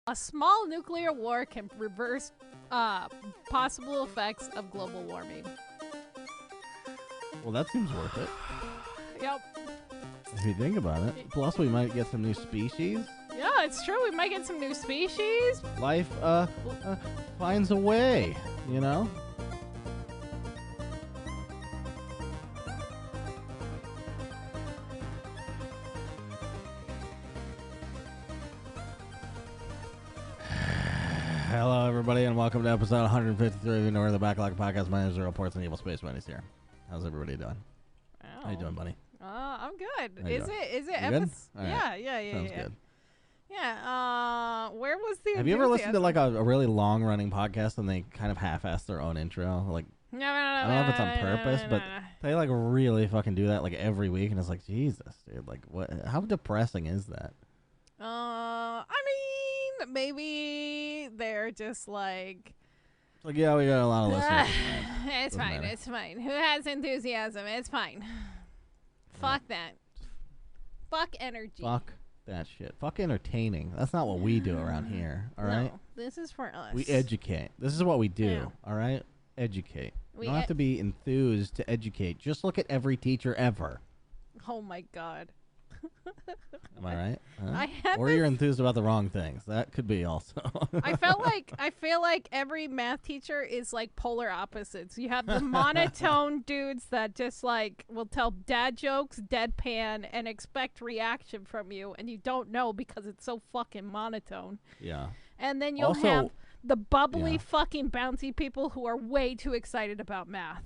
A small nuclear war can reverse possible effects of global warming. Well, that seems worth it. Yep. If you think about it. Plus, we might get some new species. Yeah, it's true. We might get some new species. Life finds a way, you know? Hello, everybody, and welcome to episode 153 of the North of the Backlog podcast. My name is Portz and Evil Space Bunny's here. How's everybody doing? Oh. How you doing, Bunny? I'm good. How you Is doing? it You episode? good? All right. Yeah. Sounds good. Yeah. Where was the? Have you ever listened to like a really long-running podcast and they kind of half-ass their own intro? Like, No. I don't know if it's on purpose, but they like really fucking do that like every week, and it's like, Jesus, dude, like what? How depressing is that? I mean, maybe they're just like. It's like, yeah, we got a lot of listeners. It's Doesn't fine. matter. It's fine. Who has enthusiasm? It's fine. Fuck that. Fuck energy. Fuck that shit. Fuck entertaining. That's not what we do around here. All right. No, this is for us. We educate. This is what we do. Yeah. All right. Educate. We You don't have to be enthused to educate. Just look at every teacher ever. Oh my god. Am I right? Huh? I had Or this- you're enthused about the wrong things. That could be also. I feel like every math teacher is like polar opposites. You have the monotone dudes that just like will tell dad jokes deadpan and expect reaction from you, and you don't know because it's so fucking monotone. Yeah. And then you'll Also- have the bubbly Yeah. fucking bouncy people who are way too excited about math.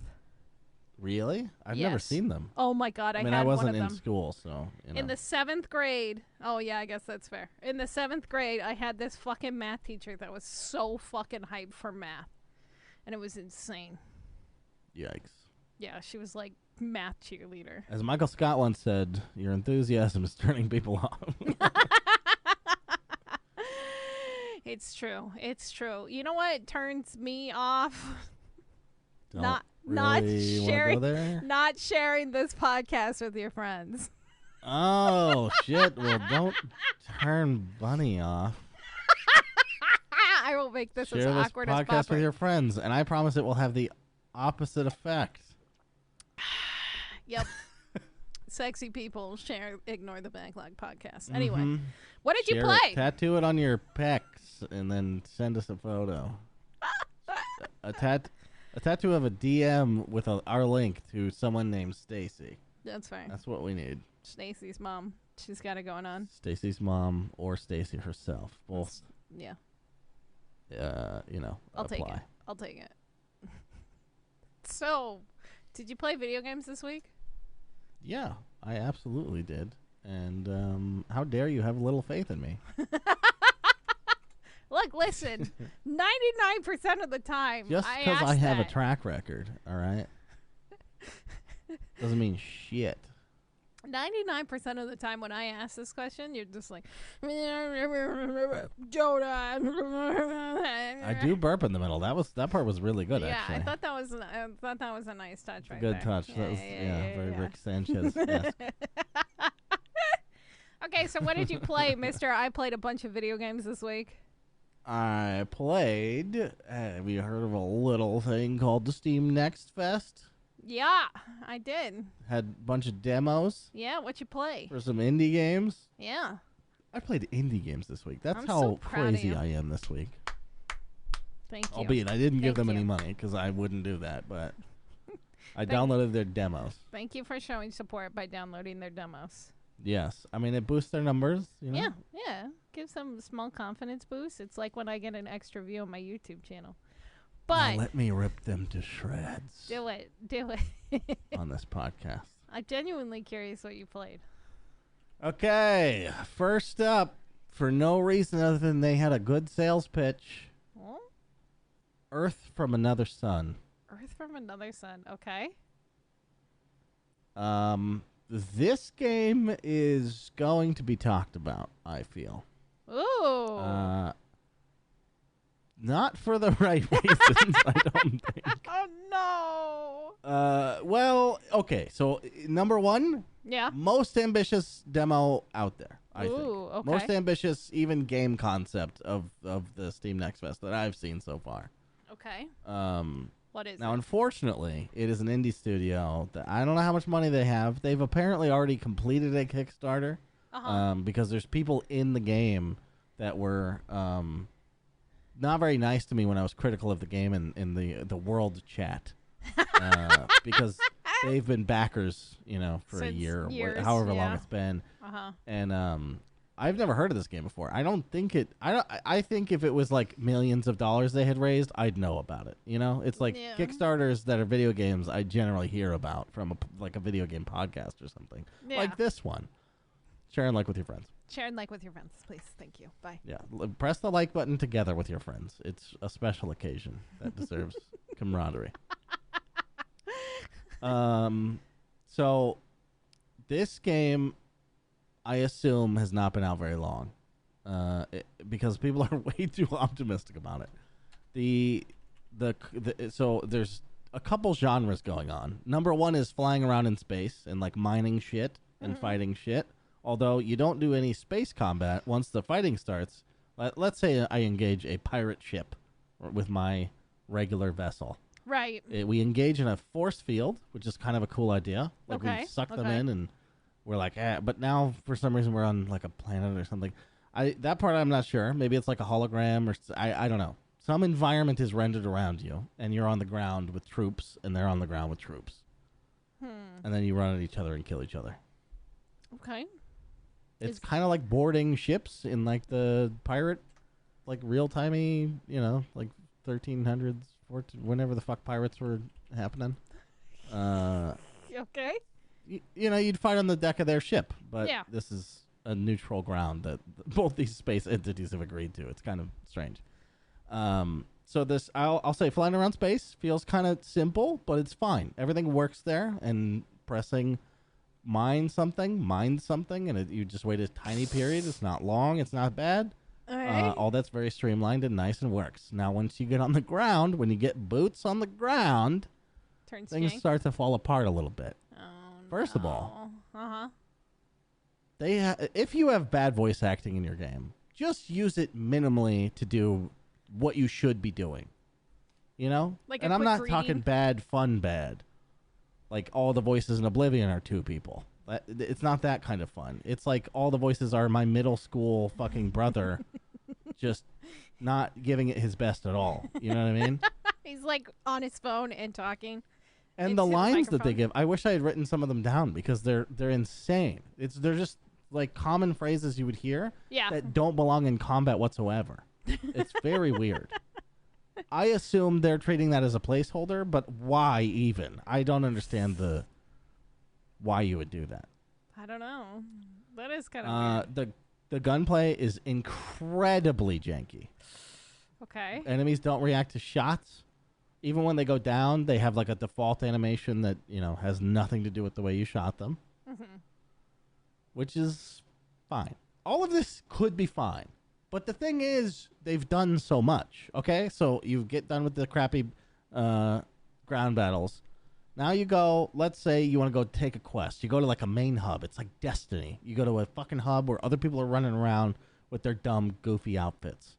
Really? I've never Yes. seen them. Oh my god, I mean, had I wasn't one of in them. school, so you know. In the 7th grade, oh yeah, I guess that's fair. In the 7th grade, I had this fucking math teacher that was so fucking hyped for math. And it was insane. Yikes. Yeah, she was like math cheerleader. As Michael Scott once said, your enthusiasm is turning people off. It's true. It's true. You know what turns me off? Don't not really wanna sharing go there? not sharing this podcast with your friends. Oh, shit. Well, don't turn Bunny off. I will make this Share as this awkward as podcast possible. with your friends, and I promise it will have the opposite effect. Yep. Sexy people ignore the Backlog podcast. Anyway, Mhm. what did you Share play? it, tattoo it on your pecs, and then send us a photo. a tattoo of a DM with our link to someone named Stacy. That's fine. That's what we need. Stacy's mom. She's got it going on. Stacy's mom or Stacy herself. Both, Yeah. I'll apply. take it. I'll take it. So, did you play video games this week? Yeah, I absolutely did. And how dare you have little faith in me? Look, listen. 99% of the time, Just I because ask I have a that. track record, all right? Doesn't mean shit. 99% of the time when I ask this question, you're just like, Jonah. I do burp in the middle. That part was really good, Yeah, actually. I thought that was a nice touch right Good there. touch. That was very Rick Sanchez. Okay, so what did you play, mister? I played a bunch of video games this week. I played. Have you heard of a little thing called the Steam Next Fest? Yeah, I did. Had a bunch of demos Yeah, what you play? for some indie games. Yeah. I played indie games this week. That's I'm how so proud of crazy you. I am this week. Thank you. Albeit I didn't give Thank them any you. money because I wouldn't do that, but I Thank- downloaded their demos. Thank you for showing support by downloading their demos. Yes. I mean, it boosts their numbers, you know? Yeah. Gives them a small confidence boost. It's like when I get an extra view on my YouTube channel. But Now let me rip them to shreds do it. on this podcast. I'm genuinely curious what you played. Okay. First up, for no reason other than they had a good sales pitch, Oh? Earth from Another Sun. Earth from Another Sun. Okay. This game is going to be talked about, I feel. Ooh. Not for the right reasons, I don't think. Oh, Well, okay. So, number one, no. Yeah. most ambitious demo out there. I think. Okay. Most ambitious, even game concept of the Steam Next Fest that I've seen so far. Okay. What is Now, it? unfortunately, it is an indie studio that I don't know how much money they have. They've apparently already completed a Kickstarter because there's people in the game that were not very nice to me when I was critical of the game in the world chat because they've been backers, for a Since year, years, however long yeah. it's been, Uh-huh. and I've never heard of this game before. I don't think it. I think if it was like millions of dollars they had raised, I'd know about it. It's like Yeah. Kickstarters that are video games. I generally hear about from a video game podcast or something Yeah. like this one. Share and like with your friends. Share and like with your friends, please. Thank you. Bye. Yeah, press the like button together with your friends. It's a special occasion that deserves camaraderie. So this game, I assume, has not been out very long, because people are way too optimistic about it. So there's a couple genres going on. Number one is flying around in space and like mining shit and fighting shit. Although you don't do any space combat once the fighting starts. Let's say I engage a pirate ship with my regular vessel. Right. We engage in a force field, which is kind of a cool idea. Like we suck them in and we're like, but now for some reason we're on like a planet or something. That part I'm not sure. Maybe it's like a hologram or I don't know. Some environment is rendered around you and you're on the ground with troops and they're on the ground with troops. And then you run at each other and kill each other. Okay. It's kind of like boarding ships in like the pirate, like real-timey, like 1300s, whenever the fuck pirates were happening. Okay. You'd fight on the deck of their ship, but Yeah. this is a neutral ground that both these space entities have agreed to. It's kind of strange. So this, I'll say flying around space feels kind of simple, but it's fine. Everything works there, and pressing mine something, and you just wait a tiny period. It's not long. It's not bad. All that's very streamlined and nice and works. Now, once you get on the ground, when you get boots on the ground, things start to fall apart a little bit. First of all, if you have bad voice acting in your game, just use it minimally to do what you should be doing. Like and a I'm quick not greeting? talking bad, fun bad. Like all the voices in Oblivion are two people. It's not that kind of fun. It's like all the voices are my middle school fucking brother, just not giving it his best at all. You know what I mean? He's like on his phone and talking. And into the lines that they microphone. give, I wish I had written some of them down because they're insane. They're just like common phrases you would hear Yeah. that don't belong in combat whatsoever. It's very weird. I assume they're treating that as a placeholder, but why even? I don't understand why you would do that. I don't know. That is kind of weird. The gunplay is incredibly janky. Okay. Enemies don't react to shots. Even when they go down, they have like a default animation that, has nothing to do with the way you shot them. Which is fine. All of this could be fine. But the thing is, they've done so much, okay? So you get done with the crappy ground battles. Now you go, let's say you want to go take a quest. You go to like a main hub. It's like Destiny. You go to a fucking hub where other people are running around with their dumb, goofy outfits.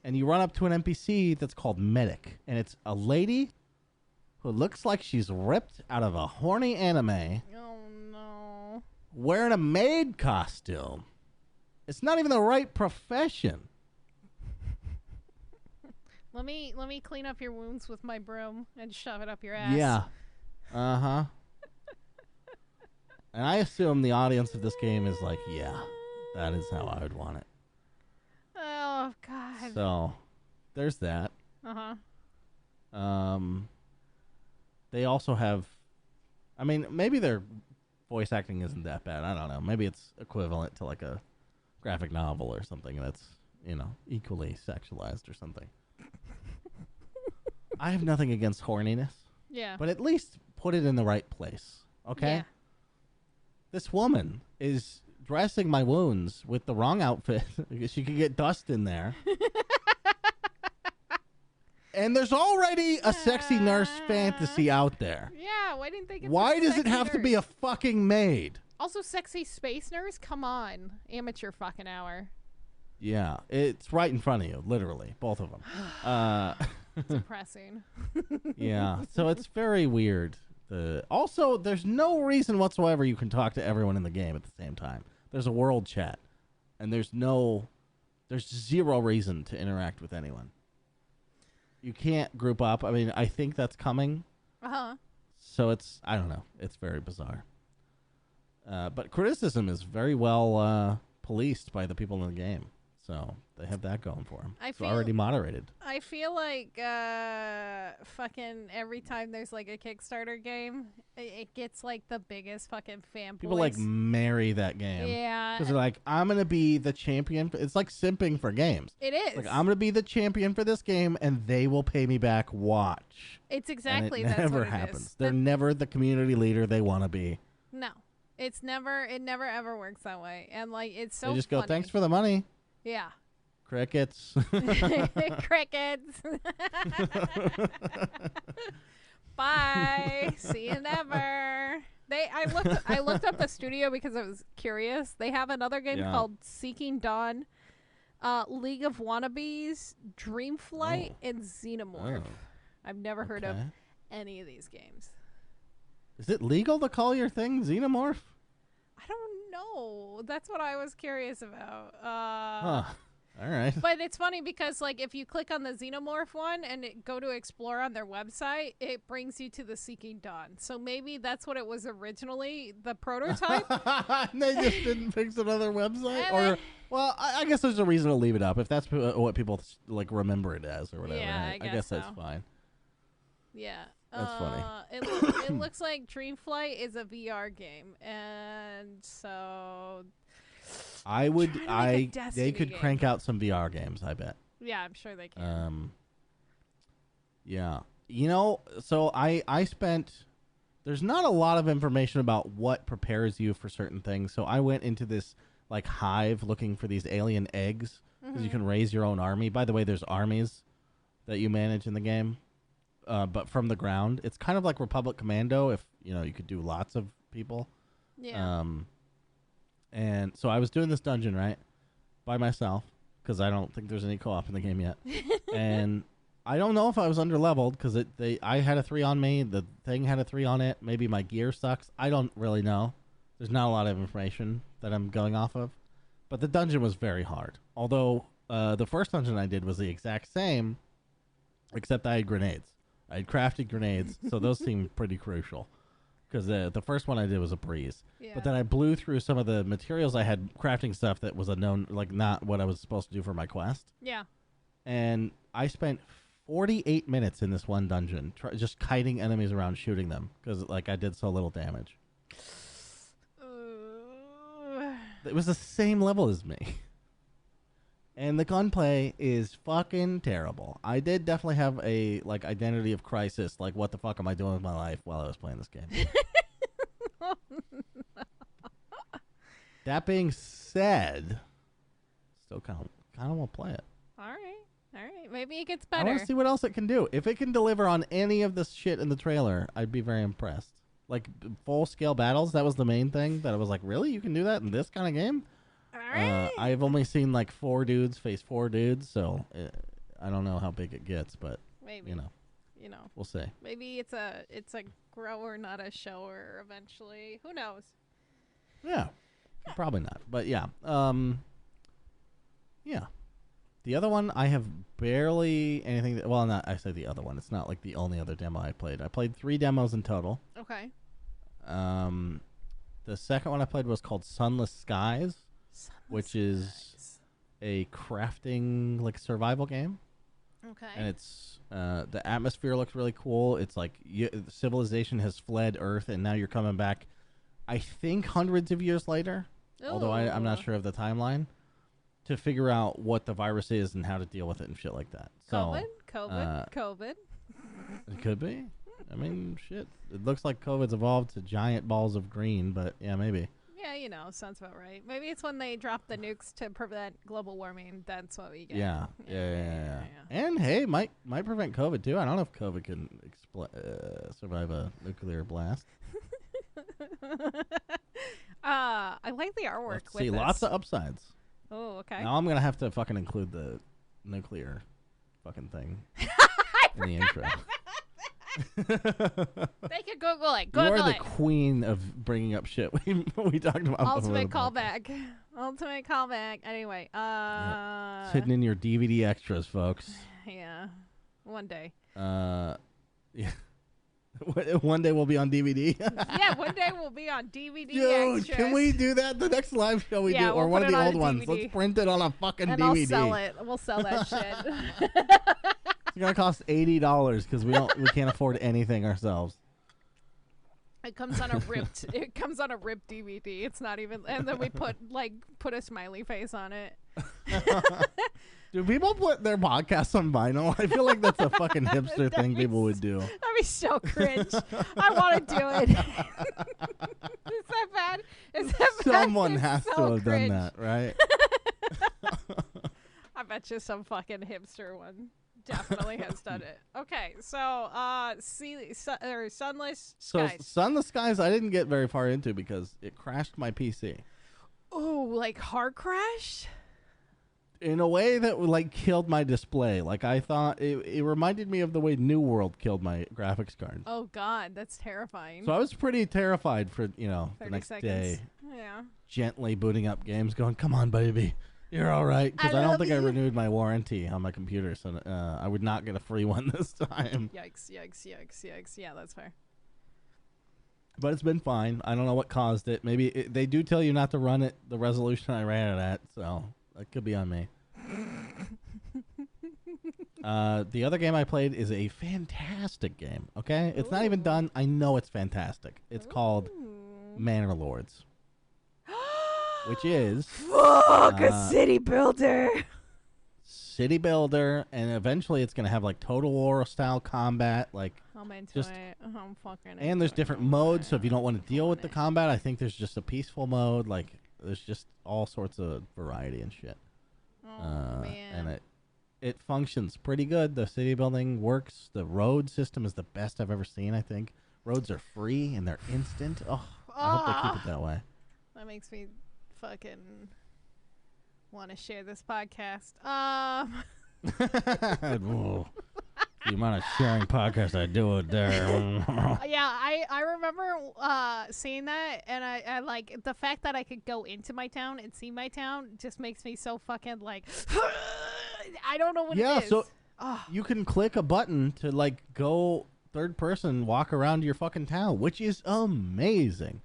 And you run up to an NPC that's called Medic. And it's a lady who looks like she's ripped out of a horny anime Oh no. wearing a maid costume. It's not even the right profession. Let me clean up your wounds with my broom and shove it up your ass. Yeah. Uh-huh. And I assume the audience of this game is like, yeah, that is how I would want it. Oh God. So, there's that. They also have, I mean, maybe their voice acting isn't that bad. I don't know. Maybe it's equivalent to like a graphic novel or something that's, equally sexualized or something. I have nothing against horniness, Yeah. but at least put it in the right place, okay? Yeah. This woman is dressing my wounds with the wrong outfit. She could get dust in there. And there's already a sexy nurse fantasy out there. Yeah. Why didn't they get? Why some does it sexy have to be a nurse? fucking maid? Also, Sexy Space Nurse, come on. Amateur fucking hour. Yeah, it's right in front of you, literally, both of them. Depressing. Yeah, so it's very weird. Also, there's no reason whatsoever you can talk to everyone in the game at the same time. There's a world chat, and there's zero reason to interact with anyone. You can't group up. I mean, I think that's coming. Uh-huh. So I don't know. It's very bizarre. But criticism is very well policed by the people in the game. So they have that going for them. It's already moderated. I feel like fucking every time there's like a Kickstarter game, it gets like the biggest fucking fan People boys. like marry that game. Yeah. Because they're like, I'm going to be the champion. It's like simping for games. It is. Like, I'm going to be the champion for this game, and they will pay me back. Watch. It's exactly and it that's never what happens. It is. They're never the community leader they want to be. No. It never ever works that way. And like, it's so They just go, funny. thanks for the money. Yeah. Crickets. Crickets. Bye. See you never. I looked up the studio because I was curious. They have another game called Seeking Dawn, League of Wannabes, Dreamflight, and Xenomorph. I've never heard of any of these games. Is it legal to call your thing Xenomorph? I don't know. That's what I was curious about. Huh. All right. But it's funny because, like, if you click on the Xenomorph one and go to explore on their website, it brings you to the Seeking Dawn. So maybe that's what it was originally, the prototype. And they just didn't fix another website? Well, I guess there's a reason to leave it up if that's what people like remember it as or whatever. Yeah, I guess that's fine. Yeah. That's funny. It looks like Dreamflight is a VR game, and so they could crank out some VR games, I bet. Yeah, I'm sure they can. Yeah. You know, so I spent there's not a lot of information about what prepares you for certain things. So I went into this like hive looking for these alien eggs because you can raise your own army. By the way, there's armies that you manage in the game. But from the ground, it's kind of like Republic Commando. If you could do lots of people. Yeah. And so I was doing this dungeon right by myself because I don't think there's any co-op in the game yet. And I don't know if I was underleveled because I had a 3 on me. The thing had a 3 on it. Maybe my gear sucks. I don't really know. There's not a lot of information that I'm going off of. But the dungeon was very hard. Although the first dungeon I did was the exact same, except I had grenades. I had crafted grenades, so those seemed pretty crucial. Because the first one I did was a breeze. Yeah. But then I blew through some of the materials I had crafting stuff that was unknown, like not what I was supposed to do for my quest. Yeah. And I spent 48 minutes in this one dungeon just kiting enemies around, shooting them. Because like I did so little damage. It was the same level as me. And the gunplay is fucking terrible. I did definitely have a like identity of crisis, like what the fuck am I doing with my life while I was playing this game. That being said, still kind of want to play it. All right. Maybe it gets I better. want to see what else it can do. If it can deliver on any of this shit in the trailer, I'd be very impressed. Like full scale battles, that was the main thing. That I was like, really, you can do that in this kind of game? All right. I've only seen like 4 dudes face 4 dudes, so I don't know how big it gets, but maybe we'll see. Maybe it's a grower, not a shower. Eventually, who knows? Yeah, probably not, but yeah. Yeah. The other one I have barely anything. I say the other one. It's not like the only other demo I played. I played 3 demos in total. Okay. The second one I played was called Sunless Skies. Which is a crafting like survival game. Okay. And it's the atmosphere looks really cool. It's like civilization has fled Earth and now you're coming back, I think hundreds of years later. Ooh. Although I'm not sure of the timeline, to figure out what the virus is and how to deal with it and shit like that. COVID. It could be. I mean, shit. It looks like COVID's evolved to giant balls of green, but yeah, maybe. Yeah, sounds about right. Maybe it's when they drop the nukes to prevent global warming. That's what we get. Yeah. And hey, might prevent COVID too. I don't know if COVID can survive a nuclear blast. I like the artwork. Let's with see, this. lots of upsides. Oh, okay. Now I'm gonna have to fucking include the nuclear fucking thing in the intro. They can Google it. You are Google the it. queen of bringing up shit we talked about. Ultimate before the podcast. callback. Ultimate callback. Anyway, It's hidden in your DVD extras, folks. Yeah, one day. Yeah. One day we'll be on DVD. Yeah, one day we'll be on DVD. Dude, extras. can we do that? The next live show we do, Yeah, or we'll one put of the it on old a ones. DVD. Let's print it on a fucking And DVD. I'll sell it. We'll sell that shit. It's gonna cost $80 because we can't afford anything ourselves. It comes on a ripped. It comes on a ripped DVD. It's not even. And then we put a smiley face on it. Do people put their podcasts on vinyl? I feel like that's a fucking hipster thing people would do. That'd be so cringe. I want to do it. Is that bad? Is that bad? Someone It's has so to have cringe. done that, right? I bet you some fucking hipster one definitely has done it. Okay, so Sunless So Skies. Sunless Skies I didn't get very far into because it crashed my PC. Oh, like hard crashed? In a way that like killed my display. Like I thought it reminded me of the way New World killed my graphics card. Oh God, that's terrifying. So I was pretty terrified for, the 30 next seconds. day. Yeah. Gently booting up games going, come on, baby. You're all right. Because I don't think I renewed my warranty on my computer. So I would not get a free one this time. Yikes, yikes, yikes, yikes. Yeah, that's fair. But it's been fine. I don't know what caused it. Maybe they do tell you not to run it the resolution I ran it at. So that could be on me. The other game I played is a fantastic game. Okay? It's not even done. I know it's fantastic. It's called ManorLords. Which is Fuck, a city builder. city builder, and eventually it's gonna have like Total War style combat, like I'm into just it. I'm fucking into and there's it. different modes. So if you don't want to deal with the combat, I think there's just a peaceful mode. Like there's just all sorts of variety and shit. Oh man. And it functions pretty good. The city building works. The road system is the best I've ever seen. I think roads are free and they're instant. Oh, I hope they keep it that way. That makes me fucking want to share this podcast. Whoa. The amount of sharing podcasts I do with there. Yeah, I remember seeing that, and I like the fact that I could go into my town and see my town just makes me so fucking like I don't know what it is. Yeah, so you can click a button to like go third person walk around your fucking town, which is amazing.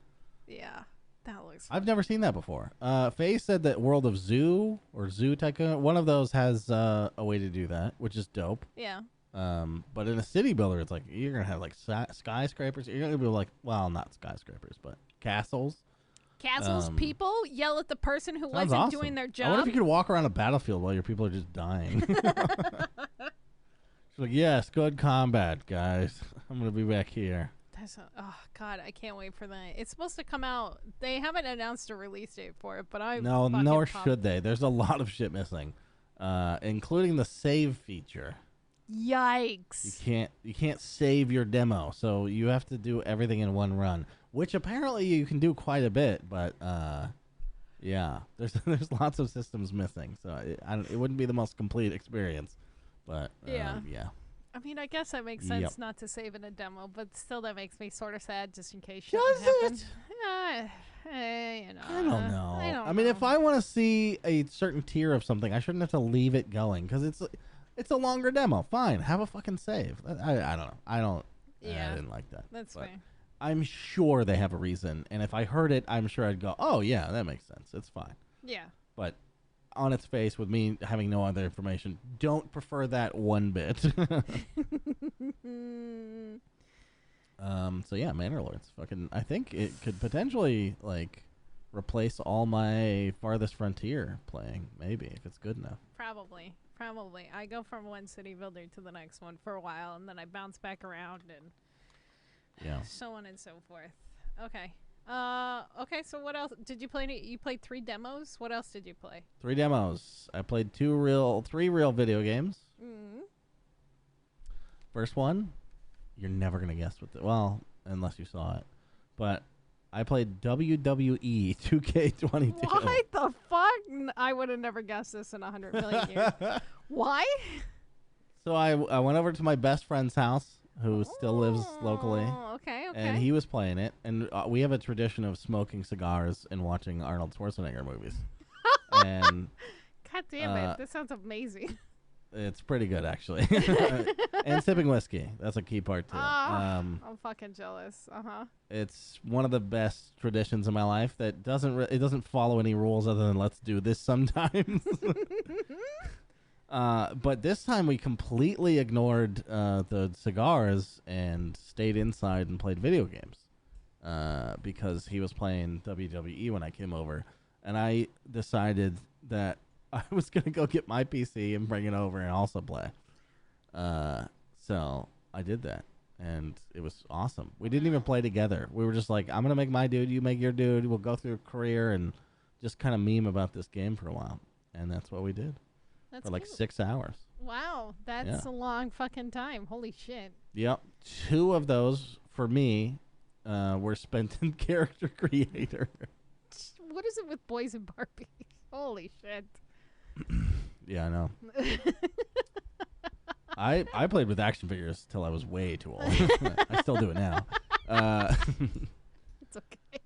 Yeah. That looks I've never seen that before. Faye said that World of Zoo or Zoo Tycoon, one of those has a way to do that, which is dope. Yeah. But in a city builder, it's like you're gonna have like skyscrapers. You're gonna be like, well, not skyscrapers, but castles. Castles, people yell at the person who Sounds wasn't awesome. doing their job. I wonder if you could walk around a battlefield while your people are just dying. She's like, yes, good combat, guys. I'm gonna be back here. Oh God, I can't wait for that. It's supposed to come out. They haven't announced a release date for it, but nor should they. There's a lot of shit missing, including the save feature. Yikes! You can't save your demo, so you have to do everything in one run, which apparently you can do quite a bit. But yeah, there's lots of systems missing, so it wouldn't be the most complete experience. But yeah. I mean, I guess that makes sense not to save in a demo, but still that makes me sort of sad just in case shit happens. I don't know. I mean, if I want to see a certain tier of something, I shouldn't have to leave it going because it's a longer demo. Fine, have a fucking save. I don't know. I didn't like that. That's fair. I'm sure they have a reason, and if I heard it, I'm sure I'd go, oh yeah, that makes sense. It's fine. Yeah. But on its face, with me having no other information, don't prefer that one bit. So yeah, ManorLords. Fucking, I think it could potentially like replace all my Farthest Frontier playing, maybe if it's good enough. Probably. I go from one city builder to the next one for a while, and then I bounce back around, and so on and so forth. Okay. Okay, so what else did you play? You played 3 demos. What else did you play? 3 demos. I played 3 real video games. Mm-hmm. First one, you're never gonna guess what well, unless you saw it. But I played WWE 2K22. What the fuck? I would have never guessed this in 100 million years. Why? So I went over to my best friend's house, who still lives locally. Okay. And he was playing it. And we have a tradition of smoking cigars and watching Arnold Schwarzenegger movies. And God damn it. This sounds amazing. It's pretty good, actually. And sipping whiskey. That's a key part, too. I'm fucking jealous. It's one of the best traditions in my life that it doesn't follow any rules other than let's do this sometimes. But this time we completely ignored the cigars and stayed inside and played video games because he was playing WWE when I came over. And I decided that I was going to go get my PC and bring it over and also play. So I did that, and it was awesome. We didn't even play together. We were just like, I'm going to make my dude, you make your dude. We'll go through a career and just kind of meme about this game for a while. And that's what we did. For like 6 hours. Wow, that's a long fucking time. Holy shit. Yep. 2 of those, for me, were spent in character creator. What is it with boys and Barbie? Holy shit. Yeah, I know. I played with action figures till I was way too old. I still do it now. It's okay.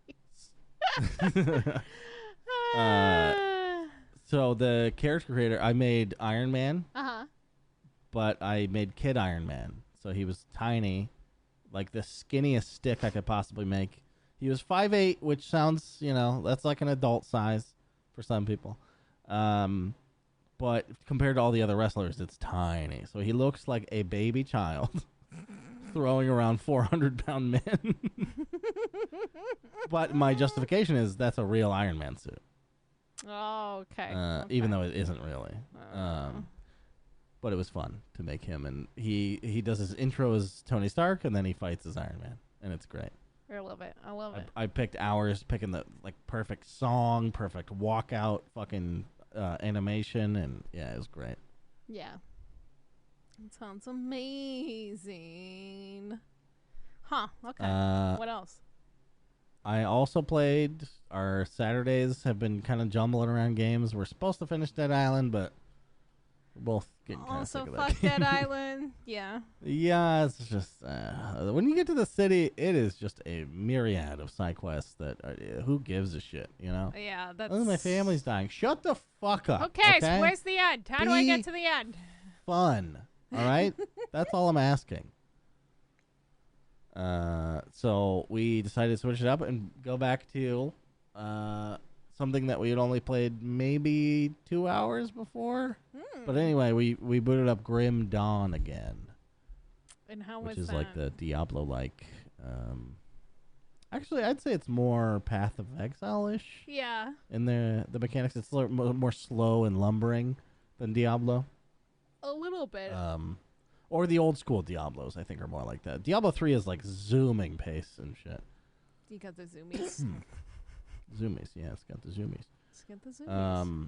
So the character creator, I made Iron Man. But I made Kid Iron Man. So he was tiny, like the skinniest stick I could possibly make. He was 5'8", which sounds, that's like an adult size for some people. But compared to all the other wrestlers, it's tiny. So he looks like a baby child throwing around 400-pound men. But my justification is that's a real Iron Man suit. Oh, okay. Even though it isn't really. But it was fun to make him. And he does his intro as Tony Stark, and then he fights as Iron Man. And it's great. I love it. I love it. I picked hours picking the perfect song, perfect walkout, fucking animation, and yeah, it was great. Yeah. It sounds amazing. Huh, okay. What else? I also played, our Saturdays have been kind of jumbling around games. We're supposed to finish Dead Island, but we're both getting kind of sick of that. Also, fuck Dead Island. Yeah. Yeah, it's just, when you get to the city, it is just a myriad of side quests that, who gives a shit, Yeah, that's... Oh, my family's dying. Shut the fuck up. Okay, so where's the end? How do I get to the end? Fun. All right? That's all I'm asking. So we decided to switch it up and go back to something that we had only played maybe 2 hours before. But anyway, we booted up Grim Dawn again. And how was that? Which is like the Diablo-like. Actually, I'd say it's more Path of Exile-ish. Yeah. In the mechanics, it's a little more slow and lumbering than Diablo. A little bit. Or the old school Diablos, I think, are more like that. Diablo 3 is like zooming pace and shit. You got the zoomies. Zoomies, yeah, it's got the zoomies. It's got the zoomies.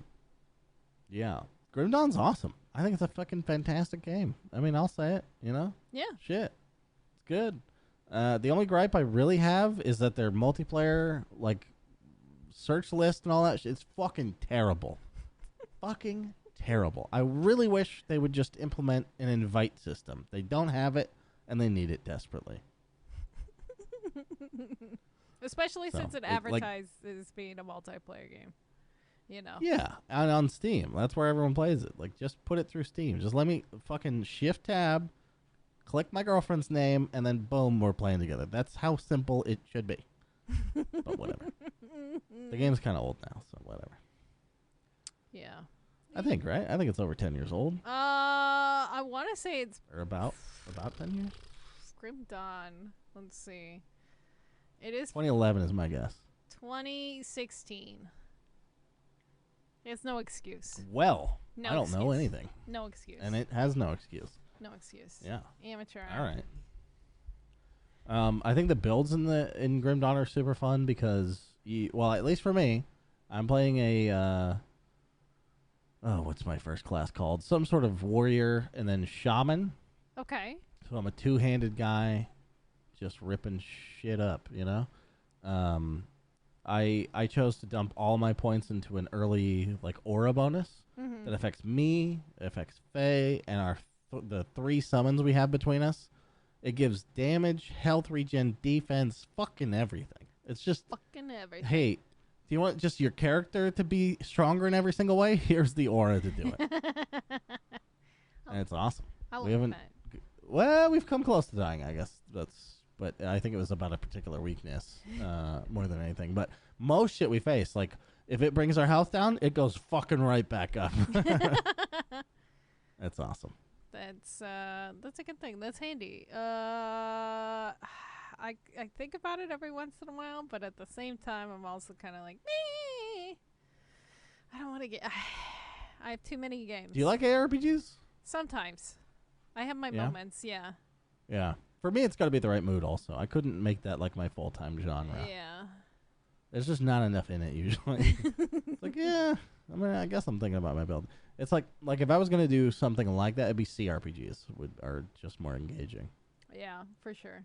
Yeah. Grim Dawn's awesome. I think it's a fucking fantastic game. I mean, I'll say it, Yeah. Shit. It's good. The only gripe I really have is that their multiplayer, search list and all that shit, it's fucking terrible. Fucking terrible. I really wish they would just implement an invite system. They don't have it, and they need it desperately. Especially since it advertises being a multiplayer game. Yeah, and on Steam. That's where everyone plays it. Just put it through Steam. Just let me fucking shift tab, click my girlfriend's name, and then boom, we're playing together. That's how simple it should be. But whatever. The game's kind of old now, so whatever. Yeah. I think, right? I think it's over 10 years old. I want to say it's... Or about 10 years? Grim Dawn. Let's see. It is... 2011 is my guess. 2016. There's no excuse. Well, no I don't excuse. know anything. No excuse. And it has no excuse. No excuse. Yeah. Amateur. All right. I think the builds in Grim Dawn are super fun because, at least for me, I'm playing a... what's my first class called? Some sort of warrior and then shaman. Okay. So I'm a two-handed guy just ripping shit up, I chose to dump all my points into an early like aura bonus that affects me, affects Faye, and the 3 summons we have between us. It gives damage, health regen, defense, fucking everything. It's just fucking everything. Hey, do you want just your character to be stronger in every single way? Here's the aura to do it. And it's awesome. We haven't. Well, we've come close to dying, I guess. But I think it was about a particular weakness more than anything. But most shit we face, like if it brings our health down, it goes fucking right back up. That's awesome. That's a good thing. That's handy. I think about it every once in a while, but at the same time, I'm also kind of like, meh. I don't want to get. I have too many games. Do you like ARPGs? Sometimes. I have my moments. Yeah. Yeah. For me, it's got to be the right mood. Also, I couldn't make that like my full-time genre. Yeah. There's just not enough in it usually. It's like, yeah. I mean, I guess I'm thinking about my build. It's like if I was gonna do something like that, it'd be CRPGs are just more engaging. Yeah, for sure.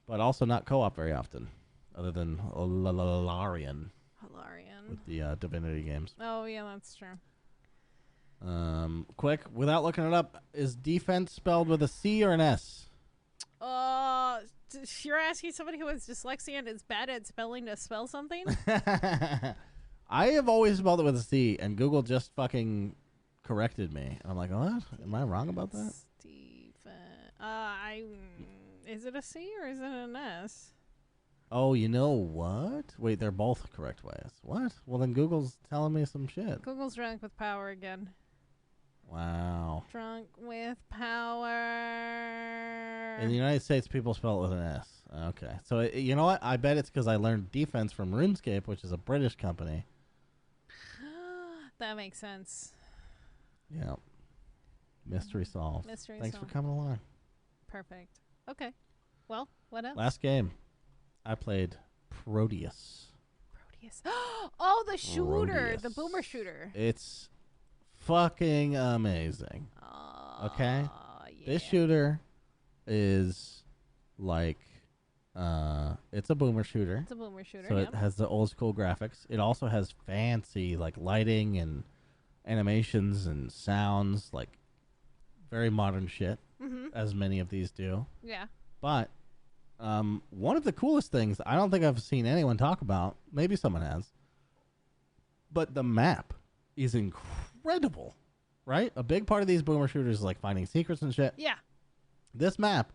But also not co-op very often, other than Larian with the Divinity games. Oh yeah, that's true. Quick, without looking it up, is defense spelled with a C or an S? You're asking somebody who has dyslexia and is bad at spelling to spell something? I have always spelled it with a C, and Google just fucking corrected me. I'm like, what? Am I wrong about that? Is it a C or is it an S? Oh, you know what? Wait, they're both correct ways. What? Well, then Google's telling me some shit. Google's drunk with power again. Wow. Drunk with power. In the United States, people spell it with an S. Okay. So, you know what? I bet it's because I learned defense from RuneScape, which is a British company. That makes sense. Yeah. Mystery solved. Thanks for coming along. Perfect. Okay. Well, what else? Last game. I played Prodeus. Oh, the shooter. The boomer shooter. It's fucking amazing. Okay? Yeah. This shooter is like it's a boomer shooter. It's a boomer shooter. So it has the old school graphics. It also has fancy like lighting and animations and sounds, like very modern shit, as many of these do. Yeah. But one of the coolest things I don't think I've seen anyone talk about, maybe someone has, but the map is incredible, right? A big part of these boomer shooters is like finding secrets and shit. Yeah. This map,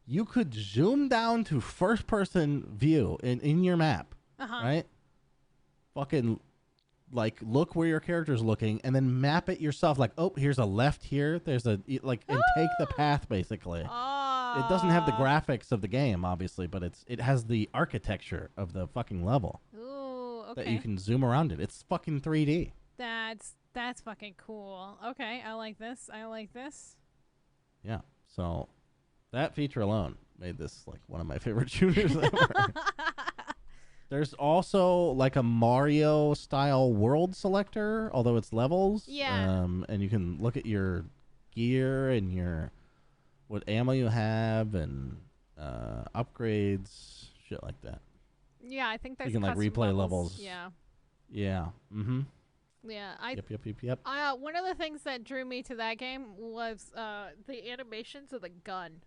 you could zoom down to first-person view in your map, right? Fucking, like, look where your character's looking, and then map it yourself. Like, oh, here's a left here. There's a, like, and take the path, basically. It doesn't have the graphics of the game, obviously, but it has the architecture of the fucking level. Ooh, okay. That you can zoom around it. It's fucking 3D. That's fucking cool. Okay, I like this. Yeah, so that feature alone made this like one of my favorite shooters ever. There's also like a Mario style world selector, although it's levels. Yeah. And you can look at your gear and your what ammo you have and upgrades, shit like that. Yeah, I think there's you can like replay levels. Yeah. Yeah. Mm-hmm. Yeah. Yep. One of the things that drew me to that game was the animations of the gun.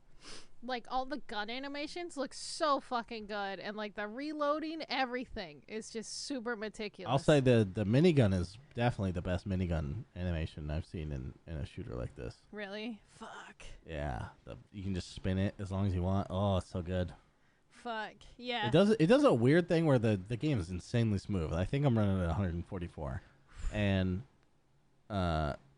Like, all the gun animations look so fucking good, and like the reloading, everything is just super meticulous. I'll say the minigun is definitely the best minigun animation I've seen in a shooter like this. Really? Fuck. Yeah, you can just spin it as long as you want. Oh, it's so good. Fuck. Yeah. It does a weird thing where the game is insanely smooth. I think I'm running at 144, and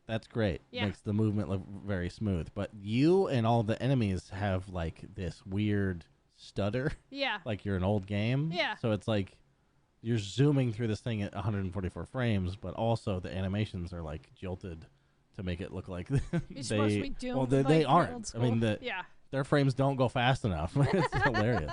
that's great. Yeah. Makes the movement look very smooth. But you and all the enemies have like this weird stutter. Yeah. Like you're an old game. Yeah. So it's like you're zooming through this thing at 144 frames, but also the animations are like jolted to make it look like You're supposed to be doomed. Well, like they aren't. I mean, yeah. Their frames don't go fast enough. It's hilarious.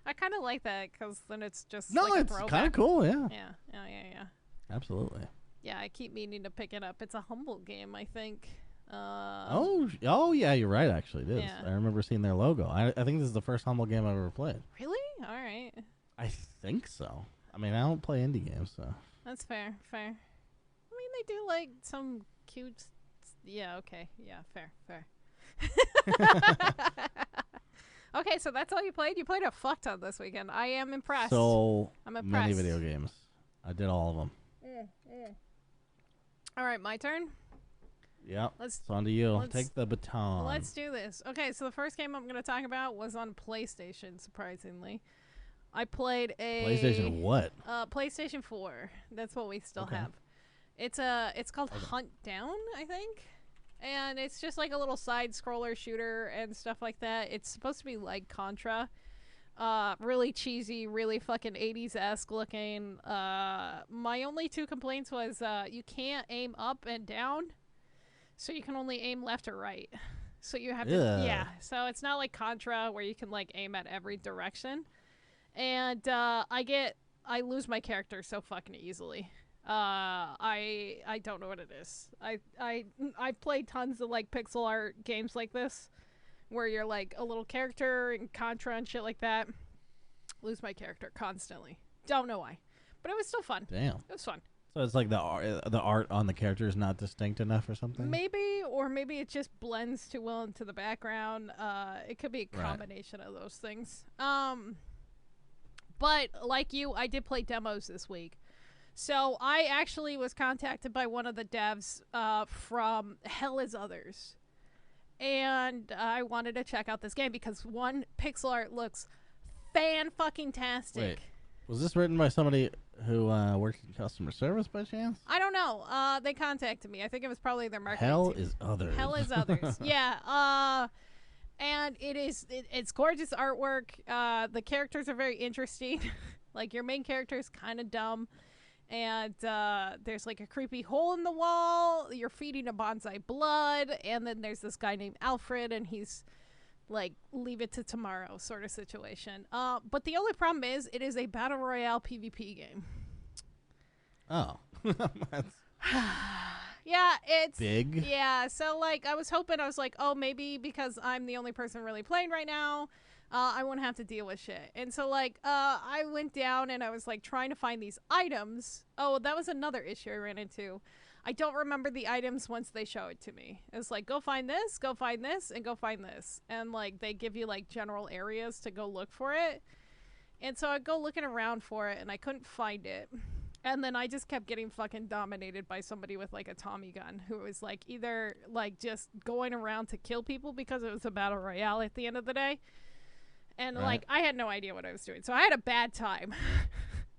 I kind of like that because then it's just no, like it's kind of cool. Yeah. Yeah. Absolutely. Yeah, I keep meaning to pick it up. It's a humble game, I think. Oh yeah, you're right. Actually, it is. Yeah. I remember seeing their logo. I think this is the first humble game I've ever played. Really? All right. I think so. I mean, I don't play indie games, so. That's fair. I mean, they do like some cute. Yeah. Okay. Yeah. Fair. Okay, so that's all you played? You played a fuck ton this weekend. I am impressed. So I'm impressed. many video games. I did all of them. All right, my turn. Yep. It's on to you. Take the baton. Let's do this. Okay, so the first game I'm going to talk about was on PlayStation, surprisingly. I played a... PlayStation what? PlayStation 4. That's what we still have. It's called Huntdown, I think. And it's just like a little side-scroller shooter and stuff like that. It's supposed to be like Contra. Really cheesy, really fucking 80s-esque looking. My only two complaints was you can't aim up and down. So you can only aim left or right. So you have to... Yeah. So it's not like Contra where you can like aim at every direction. And I lose my character so fucking easily. I don't know what it is. I've played tons of like pixel art games like this where you're like a little character and Contra and shit like that. Lose my character constantly. Don't know why. But it was still fun. Damn. It was fun. So it's like the art on the character is not distinct enough or something? Maybe, or maybe it just blends too well into the background. It could be a combination of those things. But like you, I did play demos this week. So I actually was contacted by one of the devs from Hell is Others. And I wanted to check out this game because one, pixel art looks fan-fucking-tastic. Wait, was this written by somebody who works in customer service by chance? I don't know. They contacted me. I think it was probably their marketing Hell team. is Others. Hell is Others. Yeah. And it's gorgeous artwork. The characters are very interesting. Like, your main character is kind of dumb. And there's like a creepy hole in the wall. You're feeding a bonsai blood. And then there's this guy named Alfred, and he's like, leave it to tomorrow sort of situation. But the only problem is it is a Battle Royale PvP game. Oh. That's yeah, it's big. Yeah, so like I was like, oh, maybe because I'm the only person really playing right now, I won't have to deal with shit. And so like I went down and I was like trying to find these items. Oh, that was another issue I ran into. I don't remember the items once they show it to me. It's like, go find this, and go find this. And like they give you like general areas to go look for it. And so I go looking around for it and I couldn't find it. And then I just kept getting fucking dominated by somebody with like a Tommy gun who was like either like just going around to kill people because it was a battle royale at the end of the day. And like I had no idea what I was doing. So I had a bad time.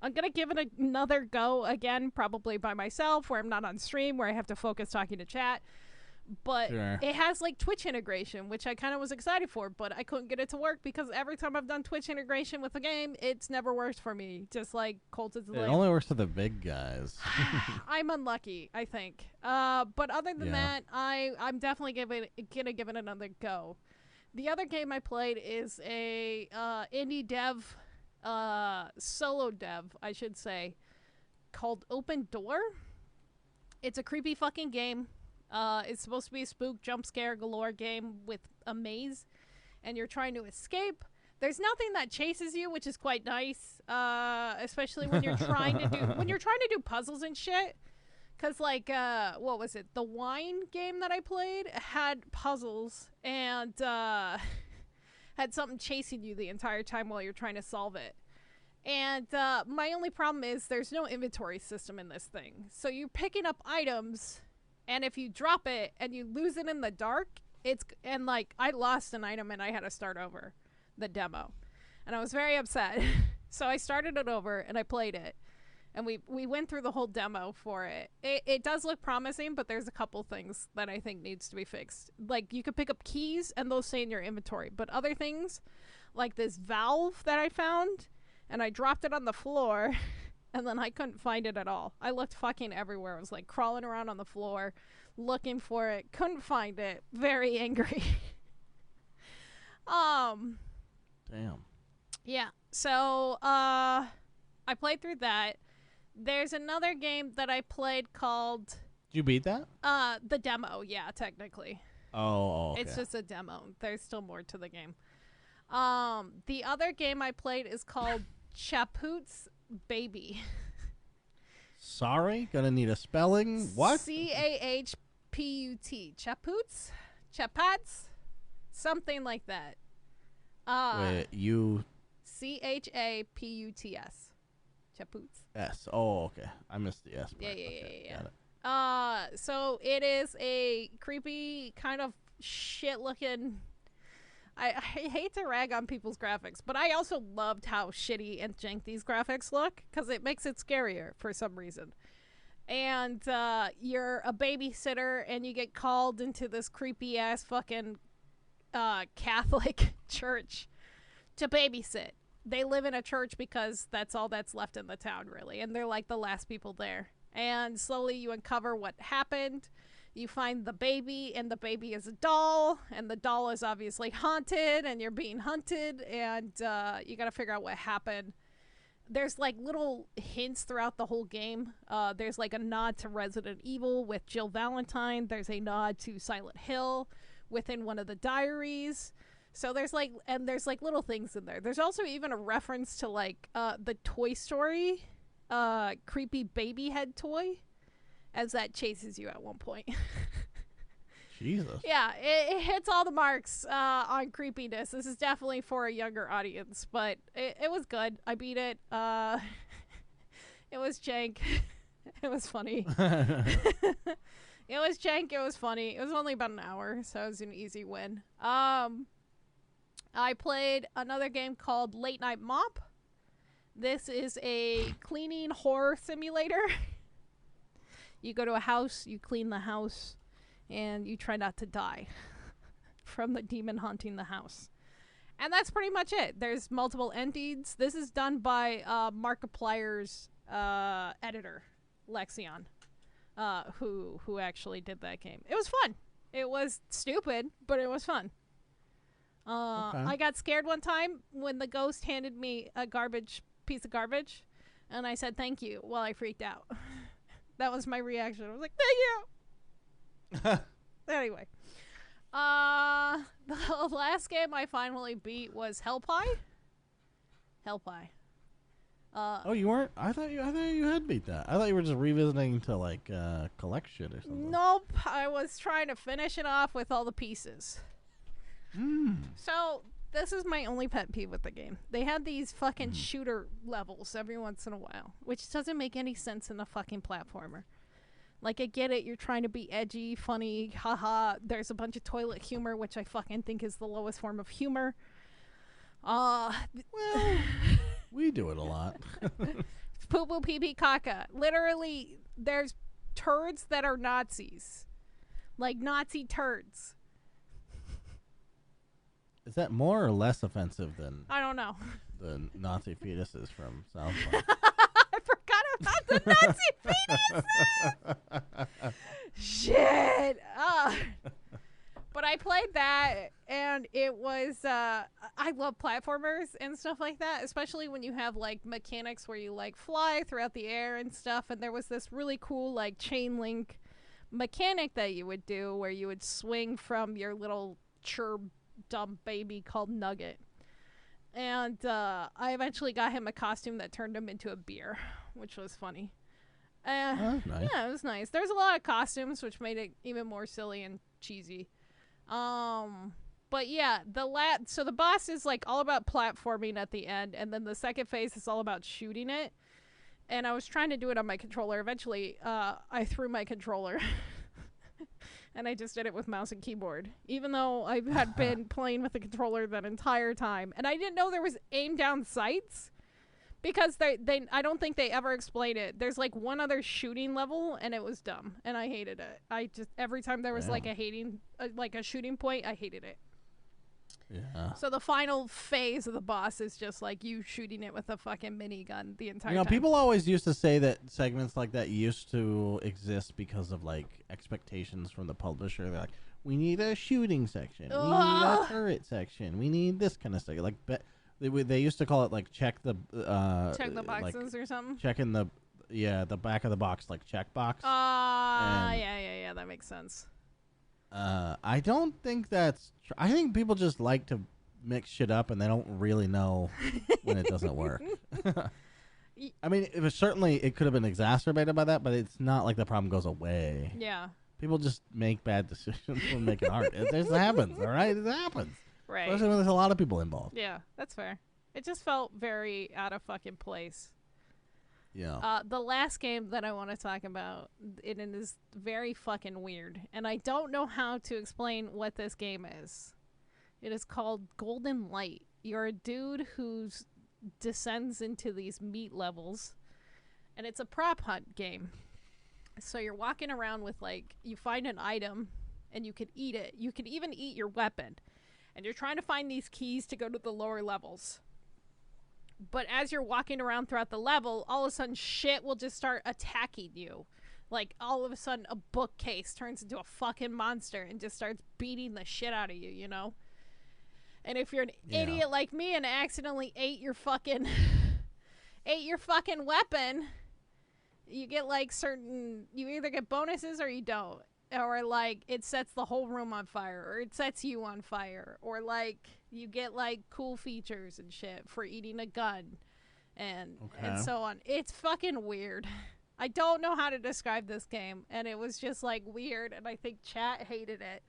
I'm going to give it another go again, probably by myself where I'm not on stream, where I have to focus talking to chat. But it has like Twitch integration, which I kind of was excited for, but I couldn't get it to work because every time I've done Twitch integration with a game, it's never worked for me. Just like Colt is the It only works for the big guys. I'm unlucky, I think. But other than that, I'm definitely gonna give it another go. The other game I played is a indie dev, solo dev, I should say, called Open Door. It's a creepy fucking game. It's supposed to be a spook, jump scare galore game with a maze, and you're trying to escape. There's nothing that chases you, which is quite nice, especially when you're trying to do puzzles and shit. Cause like what was it? The wine game that I played had puzzles and had something chasing you the entire time while you're trying to solve it. And my only problem is there's no inventory system in this thing, so you're picking up items. And if you drop it and you lose it in the dark, and like I lost an item and I had to start over the demo. And I was very upset. So I started it over and I played it. And we went through the whole demo for it. It does look promising, but there's a couple things that I think needs to be fixed. Like you could pick up keys and those stay in your inventory. But other things, like this valve that I found, and I dropped it on the floor. And then I couldn't find it at all. I looked fucking everywhere. I was like crawling around on the floor, looking for it. Couldn't find it. Very angry. Damn. Yeah. So I played through that. There's another game that I played called... Did you beat that? The demo, yeah, technically. Oh, okay. It's just a demo. There's still more to the game. The other game I played is called Chaputs Baby. Sorry, gonna need a spelling. What? Chaput. Chaputs? Chaputs? Something like that. Wait, you... Chaputs. Chaputs. S. Oh, okay. I missed the S part. Yeah. Okay, got it. So it is a creepy kind of shit-looking... I hate to rag on people's graphics, but I also loved how shitty and jank these graphics look, because it makes it scarier for some reason. And you're a babysitter, and you get called into this creepy-ass fucking Catholic church to babysit. They live in a church because that's all that's left in the town, really, and they're like the last people there. And slowly you uncover what happened. You find the baby, and the baby is a doll, and the doll is obviously haunted, and you're being hunted, and you gotta figure out what happened. There's like little hints throughout the whole game. There's like a nod to Resident Evil with Jill Valentine. There's a nod to Silent Hill within one of the diaries. So there's like little things in there. There's also even a reference to like the Toy Story creepy baby head toy, as that chases you at one point. Jesus. Yeah, it hits all the marks on creepiness. This is definitely for a younger audience, but it was good. I beat it. It was jank. It was funny. It was jank. It was funny. It was only about an hour, so it was an easy win. I played another game called Night Mop. This is a cleaning horror simulator. You go to a house, you clean the house, and you try not to die from the demon haunting the house. And that's pretty much it. There's multiple endings. This is done by Markiplier's editor, Lexion, who actually did that game. It was fun. It was stupid, but it was fun. Okay. I got scared one time when the ghost handed me a piece of garbage, and I said thank you while I freaked out. That was my reaction. I was like, thank you! Anyway. The last game I finally beat was Hellpie. Oh, you weren't? I thought you had beat that. I thought you were just revisiting to like collection or something. Nope. I was trying to finish it off with all the pieces. So this is my only pet peeve with the game. They had these fucking shooter levels every once in a while, which doesn't make any sense in a fucking platformer. Like, I get it, you're trying to be edgy, funny, haha. There's a bunch of toilet humor, which I fucking think is the lowest form of humor. Well, we do it a lot. Poo poo pee pee caca. Literally, there's turds that are Nazis. Like Nazi turds. Is that more or less offensive than... I don't know. The Nazi fetuses from South Park? I forgot about the Nazi fetuses! Shit! But I played that, and it was... I love platformers and stuff like that, especially when you have, like, mechanics where you, like, fly throughout the air and stuff, and there was this really cool, like, chain link mechanic that you would do where you would swing from your little dumb baby called Nugget, and I eventually got him a costume that turned him into a beer, which was funny. Nice. Yeah, it was nice. There's a lot of costumes, which made it even more silly and cheesy. But yeah, so the boss is like all about platforming at the end, and then the second phase is all about shooting it. And I was trying to do it on my controller. Eventually, I threw my controller. And I just did it with mouse and keyboard, even though I had been playing with the controller that entire time. And I didn't know there was aim down sights, because I don't think they ever explained it. There's like one other shooting level, and it was dumb, and I hated it. I just, every time there was like a shooting point, I hated it. Yeah. So the final phase of the boss is just like you shooting it with a fucking minigun the entire time. People always used to say that segments like that used to exist because of like expectations from the publisher. They're like, we need a shooting section, we need a turret section, we need this kind of stuff. Like they used to call it like check the boxes like, or something. Checking the back of the box, like checkbox. Yeah, that makes sense. I don't think that's I think people just like to mix shit up and they don't really know when it doesn't work. I mean, it could have been exacerbated by that, but it's not like the problem goes away. Yeah. People just make bad decisions when making art. It happens, all right? It happens. Right. Especially when there's a lot of people involved. Yeah, that's fair. It just felt very out of fucking place. Yeah. The last game that I want to talk about, it is very fucking weird, and I don't know how to explain what this game is. It is called Golden Light. You're a dude who descends into these meat levels, and it's a prop hunt game. So you're walking around with, like, you find an item, and you can eat it. You can even eat your weapon, and you're trying to find these keys to go to the lower levels. But as you're walking around throughout the level, all of a sudden shit will just start attacking you. Like, all of a sudden a bookcase turns into a fucking monster and just starts beating the shit out of you, you know? And if you're an idiot like me and accidentally ate your fucking weapon, you get, like, you either get bonuses or you don't. Or, like, it sets the whole room on fire, or it sets you on fire, or, like, you get, like, cool features and shit for eating a gun, and so on. It's fucking weird. I don't know how to describe this game, and it was just, like, weird, and I think chat hated it.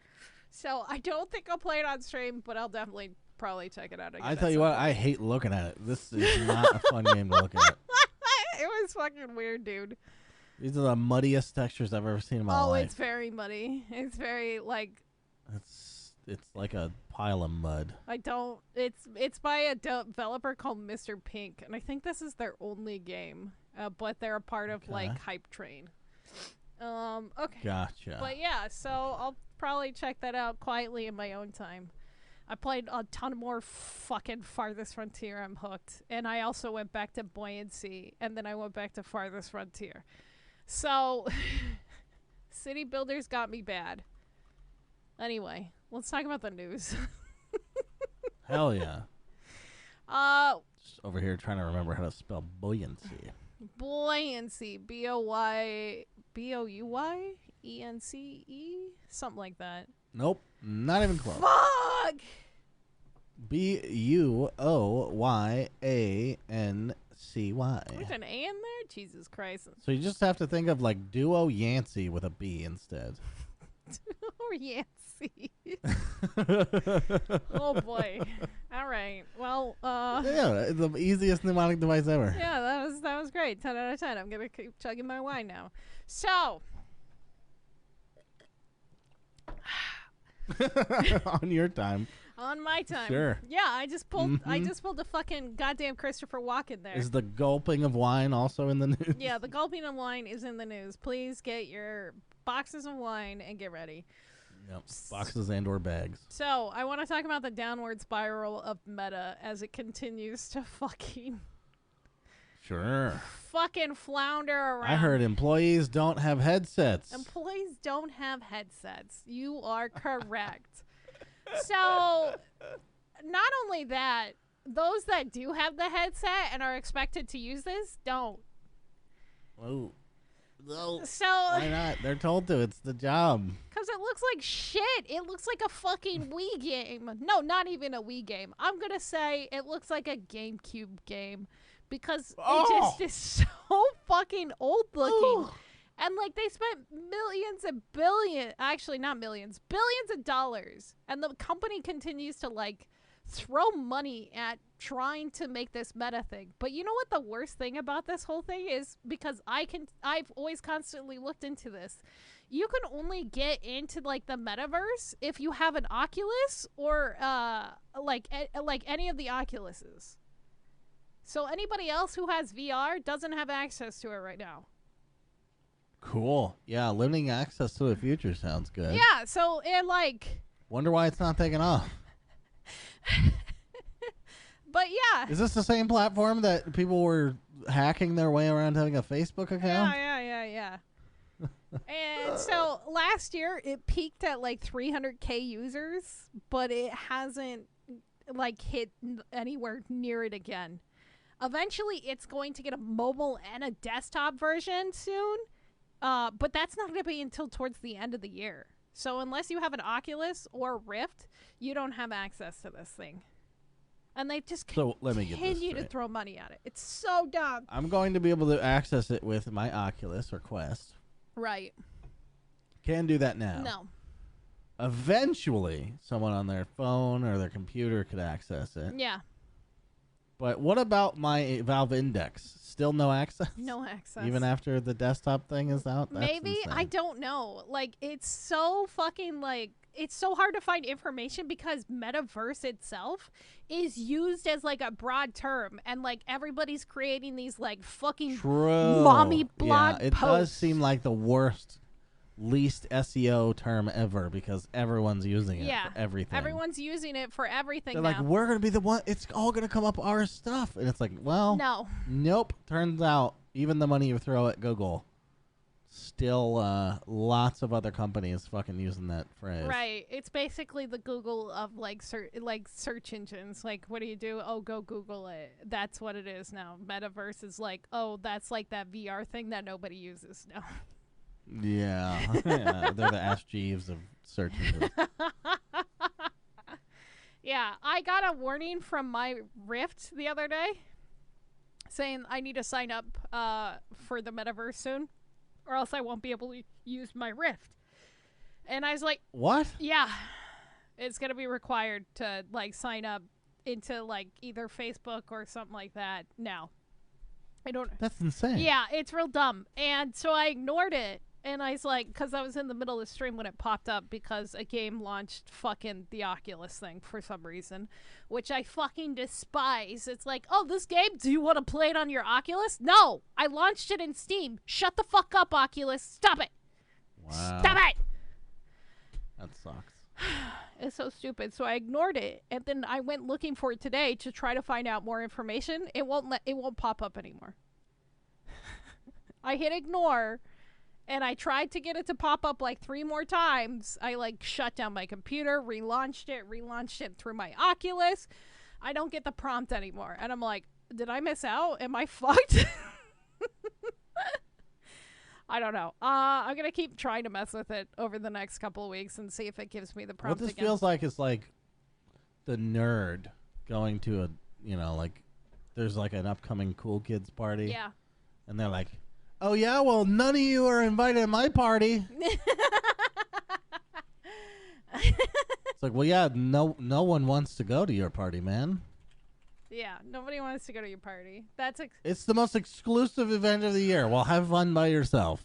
So I don't think I'll play it on stream, but I'll definitely probably check it out again. I tell you what, I hate looking at it. This is not a fun game to look at. It was fucking weird, dude. These are the muddiest textures I've ever seen in my life. Oh, it's very muddy. It's very, like... It's like a pile of mud. It's by a developer called Mr. Pink, and I think this is their only game. But they're a part of, like, Hype Train. Okay. Gotcha. But yeah, so I'll probably check that out quietly in my own time. I played a ton more fucking Farthest Frontier. I'm hooked. And I also went back to Buoyancy, and then I went back to Farthest Frontier. So, City Builders got me bad. Anyway, let's talk about the news. Hell yeah. Just over here trying to remember how to spell buoyancy. Buoyancy. B-O-Y... B-O-U-Y-E-N-C-E? Something like that. Nope. Not even close. Fuck! B-U-O-Y-A-N-C-Y. There's an A in there? Jesus Christ. So you just have to think of, like, Duo Yancey with a B instead. Or Yancey. Oh boy. All right. Well, yeah, the easiest mnemonic device ever. Yeah, that was great. 10 out of 10. I'm gonna keep chugging my wine now. So on your time. On my time. Sure. Yeah, I just pulled the fucking goddamn Christopher Walken there. Is the gulping of wine also in the news? Yeah, the gulping of wine is in the news. Please get your boxes of wine and get ready. Yep. Boxes and or bags. So, I want to talk about the downward spiral of meta as it continues to fucking flounder around. I heard employees don't have headsets. Employees don't have headsets. You are correct. So, not only that, those that do have the headset and are expected to use this don't. Oh. No. So why not? They're told to. It's the job. Because it looks like shit. It looks like a fucking Wii game. No, not even a Wii game. I'm going to say it looks like a GameCube game. Because it just is so fucking old looking. And, like, they spent millions and actually not millions, billions of dollars. And the company continues to, like, throw money at trying to make this meta thing. But you know what the worst thing about this whole thing is? Because I've always constantly looked into this. You can only get into, like, the metaverse if you have an Oculus or like any of the Oculuses. So anybody else who has VR doesn't have access to it right now. Cool. Yeah, limiting access to the future sounds good. Yeah, so it, like... Wonder why it's not taking off. But yeah. Is this the same platform that people were hacking their way around having a Facebook account? Yeah. And so last year it peaked at like 300K users, but it hasn't like hit anywhere near it again. Eventually it's going to get a mobile and a desktop version soon, but that's not going to be until towards the end of the year. So unless you have an Oculus or Rift, you don't have access to this thing. And they just So let me get this continue to straight. throw money at it. It's so dumb. I'm going to be able to access it with my Oculus or Quest. Right. Can do that now. No. Eventually, someone on their phone or their computer could access it. Yeah. But what about my Valve Index? Still no access? No access. Even after the desktop thing is out? That's Maybe. insane. I don't know. Like, it's so fucking, like, it's so hard to find information because metaverse itself is used as, like, a broad term. And, like, everybody's creating these, like, fucking True. mommy blog it posts. does seem like the worst, least SEO term ever because everyone's using it for everything. Everyone's using it for everything They're now. like, we're going to be the one. It's all going to come up our stuff. And it's like, well, No. Nope. Turns out, even the money you throw at Google, still lots of other companies fucking using that phrase. Right. It's basically the Google of, like, search engines. Like, what do you do? Oh, go Google it. That's what it is now. Metaverse is like, oh, that's like that VR thing that nobody uses now. Yeah. Yeah, they're the Ask Jeeves of search engines. Yeah, I got a warning from my Rift the other day saying I need to sign up for the metaverse soon or else I won't be able to use my Rift. And I was like, What? yeah, it's going to be required to, like, sign up into, like, either Facebook or something like that now. I don't. That's insane. Yeah, it's real dumb. And so I ignored it. And I was like, because I was in the middle of the stream when it popped up because a game launched fucking the Oculus thing for some reason, which I fucking despise. It's like, oh, this game, do you want to play it on your Oculus? No, I launched it in Steam. Shut the fuck up, Oculus. Stop it. Wow. Stop it. That sucks. It's so stupid. So I ignored it. And then I went looking for it today to try to find out more information. It won't pop up anymore. I hit ignore. And I tried to get it to pop up like 3 more times. I, like, shut down my computer, relaunched it through my Oculus. I don't get the prompt anymore. And I'm like, did I miss out? Am I fucked? I don't know. I'm going to keep trying to mess with it over the next couple of weeks and see if it gives me the prompt What this again. feels like is like the nerd going to a, like, there's like an upcoming cool kids party. Yeah. And they're like, oh, yeah, well, none of you are invited to my party. It's like, well, yeah, no one wants to go to your party, man. Yeah, nobody wants to go to your party. It's the most exclusive event of the year. Well, have fun by yourself.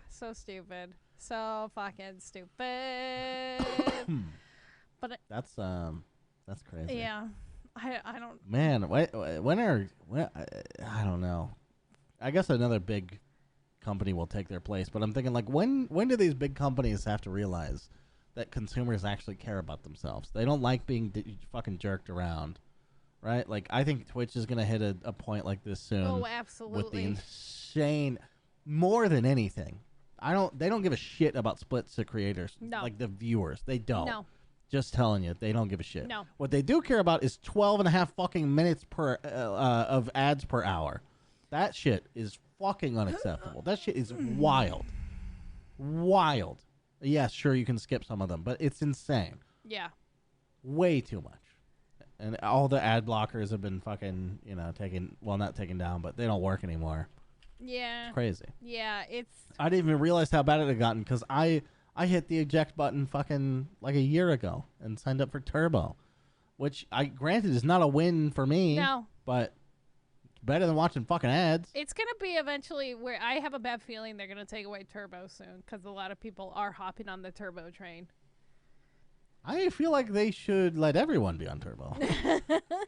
So stupid. So fucking stupid. But That's crazy. yeah, I don't. Man, I don't know. I guess another big company will take their place, but I'm thinking, like, when do these big companies have to realize that consumers actually care about themselves? They don't like being fucking jerked around, right? Like, I think Twitch is going to hit a point like this soon. Oh, absolutely. With the insane, more than anything. They don't give a shit about splits to creators. No. Like the viewers. They don't. No. Just telling you, they don't give a shit. No. What they do care about is 12 and a half fucking minutes per of ads per hour. That shit is fucking unacceptable. That shit is wild. Wild. Yeah, sure, you can skip some of them, but it's insane. Yeah. Way too much. And all the ad blockers have been fucking, not taken down, but they don't work anymore. Yeah. It's crazy. Yeah, it's. I didn't even realize how bad it had gotten because I hit the eject button fucking like a year ago and signed up for Turbo, which granted is not a win for me. No. But it's better than watching fucking ads. It's going to be eventually where I have a bad feeling they're going to take away Turbo soon because a lot of people are hopping on the Turbo train. I feel like they should let everyone be on Turbo.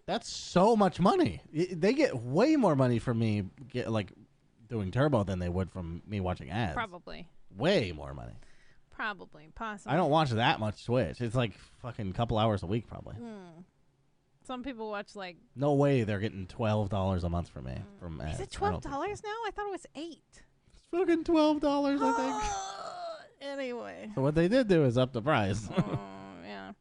That's so much money. They get way more money from me doing Turbo than they would from me watching ads. Probably. Way more money. Probably. Possibly. I don't watch that much Twitch. It's like fucking couple hours a week probably. Some people watch like. No way they're getting $12 a month from me from ads. Is it $12 now? I thought it was $8. It's fucking $12, I think. Anyway. So what they did do is up the price. Yeah.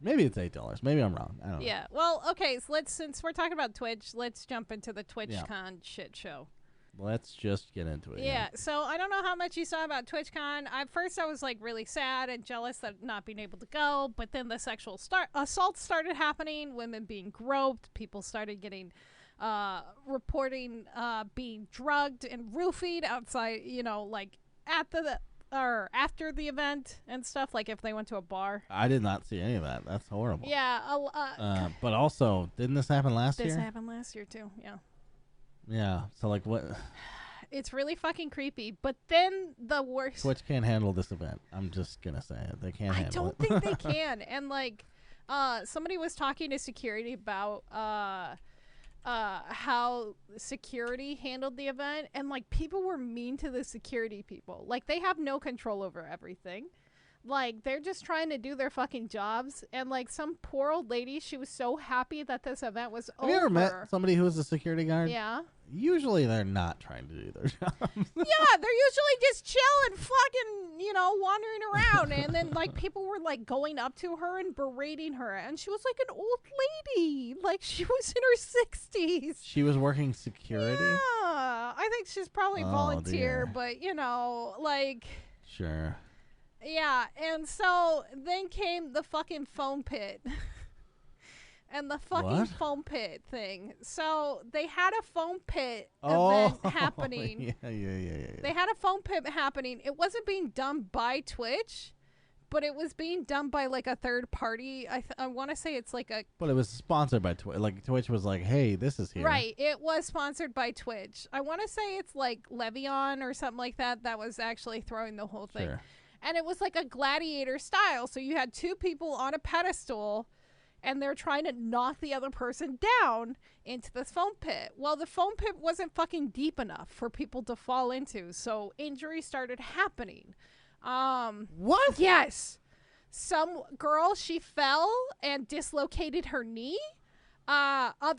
Maybe it's $8. Maybe I'm wrong. I don't know. Yeah. Well, okay. So since we're talking about Twitch, let's jump into the TwitchCon shit show. Let's just get into it. Yeah, so I don't know how much you saw about TwitchCon. At first I was like really sad and jealous that not being able to go, but then the sexual assaults started happening, women being groped, people started getting reporting being drugged and roofied outside, you know, like at the or after the event and stuff, like if they went to a bar. I did not see any of that. That's horrible. Yeah. But also, didn't this happen last year? This happened last year too, yeah. Yeah, so like what? It's really fucking creepy. But then the worst. Twitch can't handle this event. I'm just gonna say it. They can't handle it. I don't think they can. And like, somebody was talking to security about how security handled the event, and like people were mean to the security people. Like they have no control over everything. Like they're just trying to do their fucking jobs, and like some poor old lady, she was so happy that this event was over. Have you ever met somebody who was a security guard? Yeah. Usually they're not trying to do their jobs. Yeah, they're usually just chilling, fucking, you know, wandering around. And then, like, people were, like, going up to her and berating her. And she was, like, an old lady. Like, she was in her 60s. She was working security? Yeah. I think she's probably volunteer, dear. but, you know, like... Sure. Yeah, and so then came the fucking foam pit. And the fucking foam pit thing. So they had a foam pit event happening. Yeah. They had a foam pit happening. It wasn't being done by Twitch, but it was being done by like a third party. I want to say it's like a... But it was sponsored by Twitch. Like Twitch was like, hey, this is here. Right. It was sponsored by Twitch. I want to say it's like Levion or something like that that was actually throwing the whole thing. Sure. And it was like a gladiator style. So you had two people on a pedestal, and they're trying to knock the other person down into this foam pit. Well, the foam pit wasn't fucking deep enough for people to fall into, so injuries started happening. What? Yes. Some girl, she fell and dislocated her knee.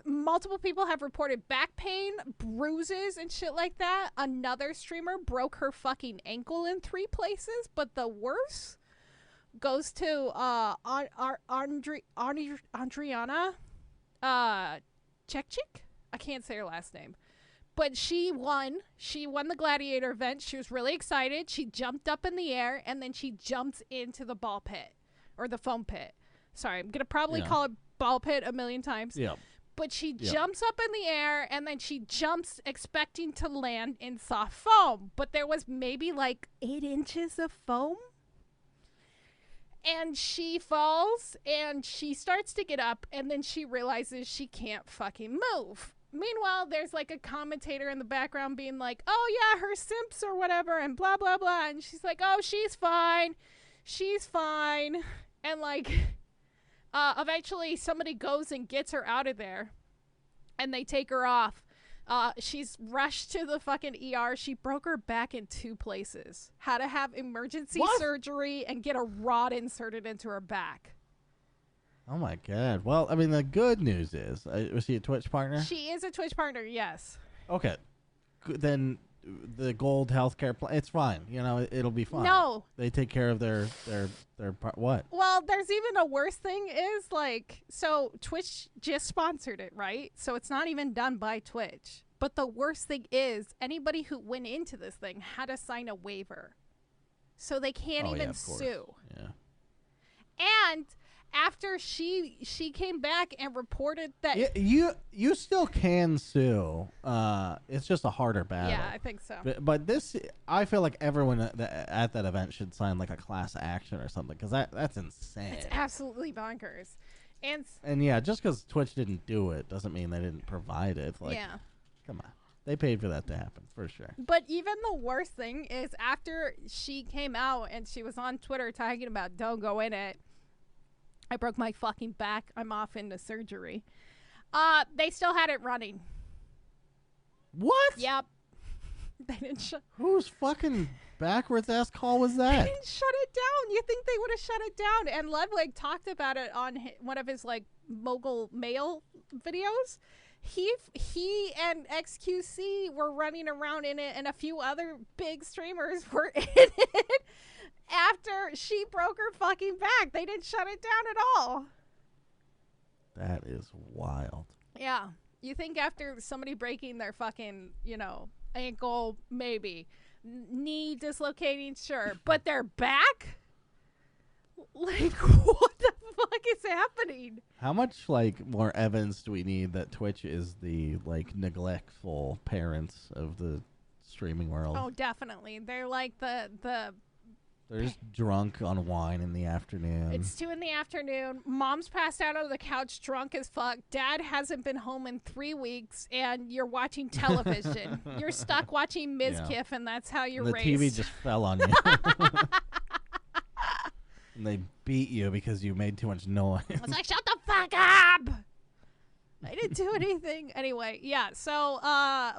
Multiple people have reported back pain, bruises, and shit like that. Another streamer broke her fucking ankle in 3 places, but the worst goes to Andriana Chekchik. I can't say her last name. But she won. She won the gladiator event. She was really excited. She jumped up in the air, and then she jumps into the ball pit. Or the foam pit. Sorry, I'm going to probably call it ball pit a million times. Yeah. But she jumps up in the air, and then she jumps expecting to land in soft foam. But there was maybe like 8 inches of foam. And she falls, and she starts to get up, and then she realizes she can't fucking move. Meanwhile, there's like a commentator in the background being like, oh yeah, her SIMPS or whatever, and blah, blah, blah. And she's like, oh, she's fine. She's fine. And like, eventually somebody goes and gets her out of there, and they take her off. She's rushed to the fucking ER. She broke her back in 2 places. Had to have emergency surgery and get a rod inserted into her back. Oh my god. Well, I mean, the good news is, was she a Twitch partner? She is a Twitch partner, yes. Okay. Then the gold healthcare plan, it's fine. You know, it'll be fine. No. They take care of their what? Well, there's even a worse thing is like, so Twitch just sponsored it, right? So it's not even done by Twitch. But the worst thing is anybody who went into this thing had to sign a waiver. So they can't even sue. Yeah. And after she came back and reported that you still can sue. It's just a harder battle. Yeah, I think so. But this, I feel like everyone at that event should sign like a class action or something, because that's insane. It's absolutely bonkers. And yeah, just because Twitch didn't do it doesn't mean they didn't provide it. Like, yeah. Come on. They paid for that to happen, for sure. But even the worst thing is after she came out and she was on Twitter talking about don't go in it, I broke my fucking back, I'm off into surgery. They still had it running. What? Yep. They didn't shut... Whose fucking backwards ass call was that? They didn't shut it down. You think they would have shut it down? And Ludwig talked about it on one of his like mogul mail videos. He and XQC were running around in it, and a few other big streamers were in it. After she broke her fucking back, they didn't shut it down at all. That is wild. Yeah. You think after somebody breaking their fucking, ankle, maybe. Knee dislocating, sure. But they're back? Like, what the fuck is happening? How much, like, more evidence do we need that Twitch is the, like, neglectful parents of the streaming world? Oh, definitely. They're like the They're just drunk on wine in the afternoon. It's 2 PM. Mom's passed out on the couch, drunk as fuck. Dad hasn't been home in 3 weeks, and you're watching television. You're stuck watching Mizkif, and that's how you're raised. The TV just fell on you. And they beat you because you made too much noise. I was like, shut the fuck up! I didn't do anything. Anyway, yeah, so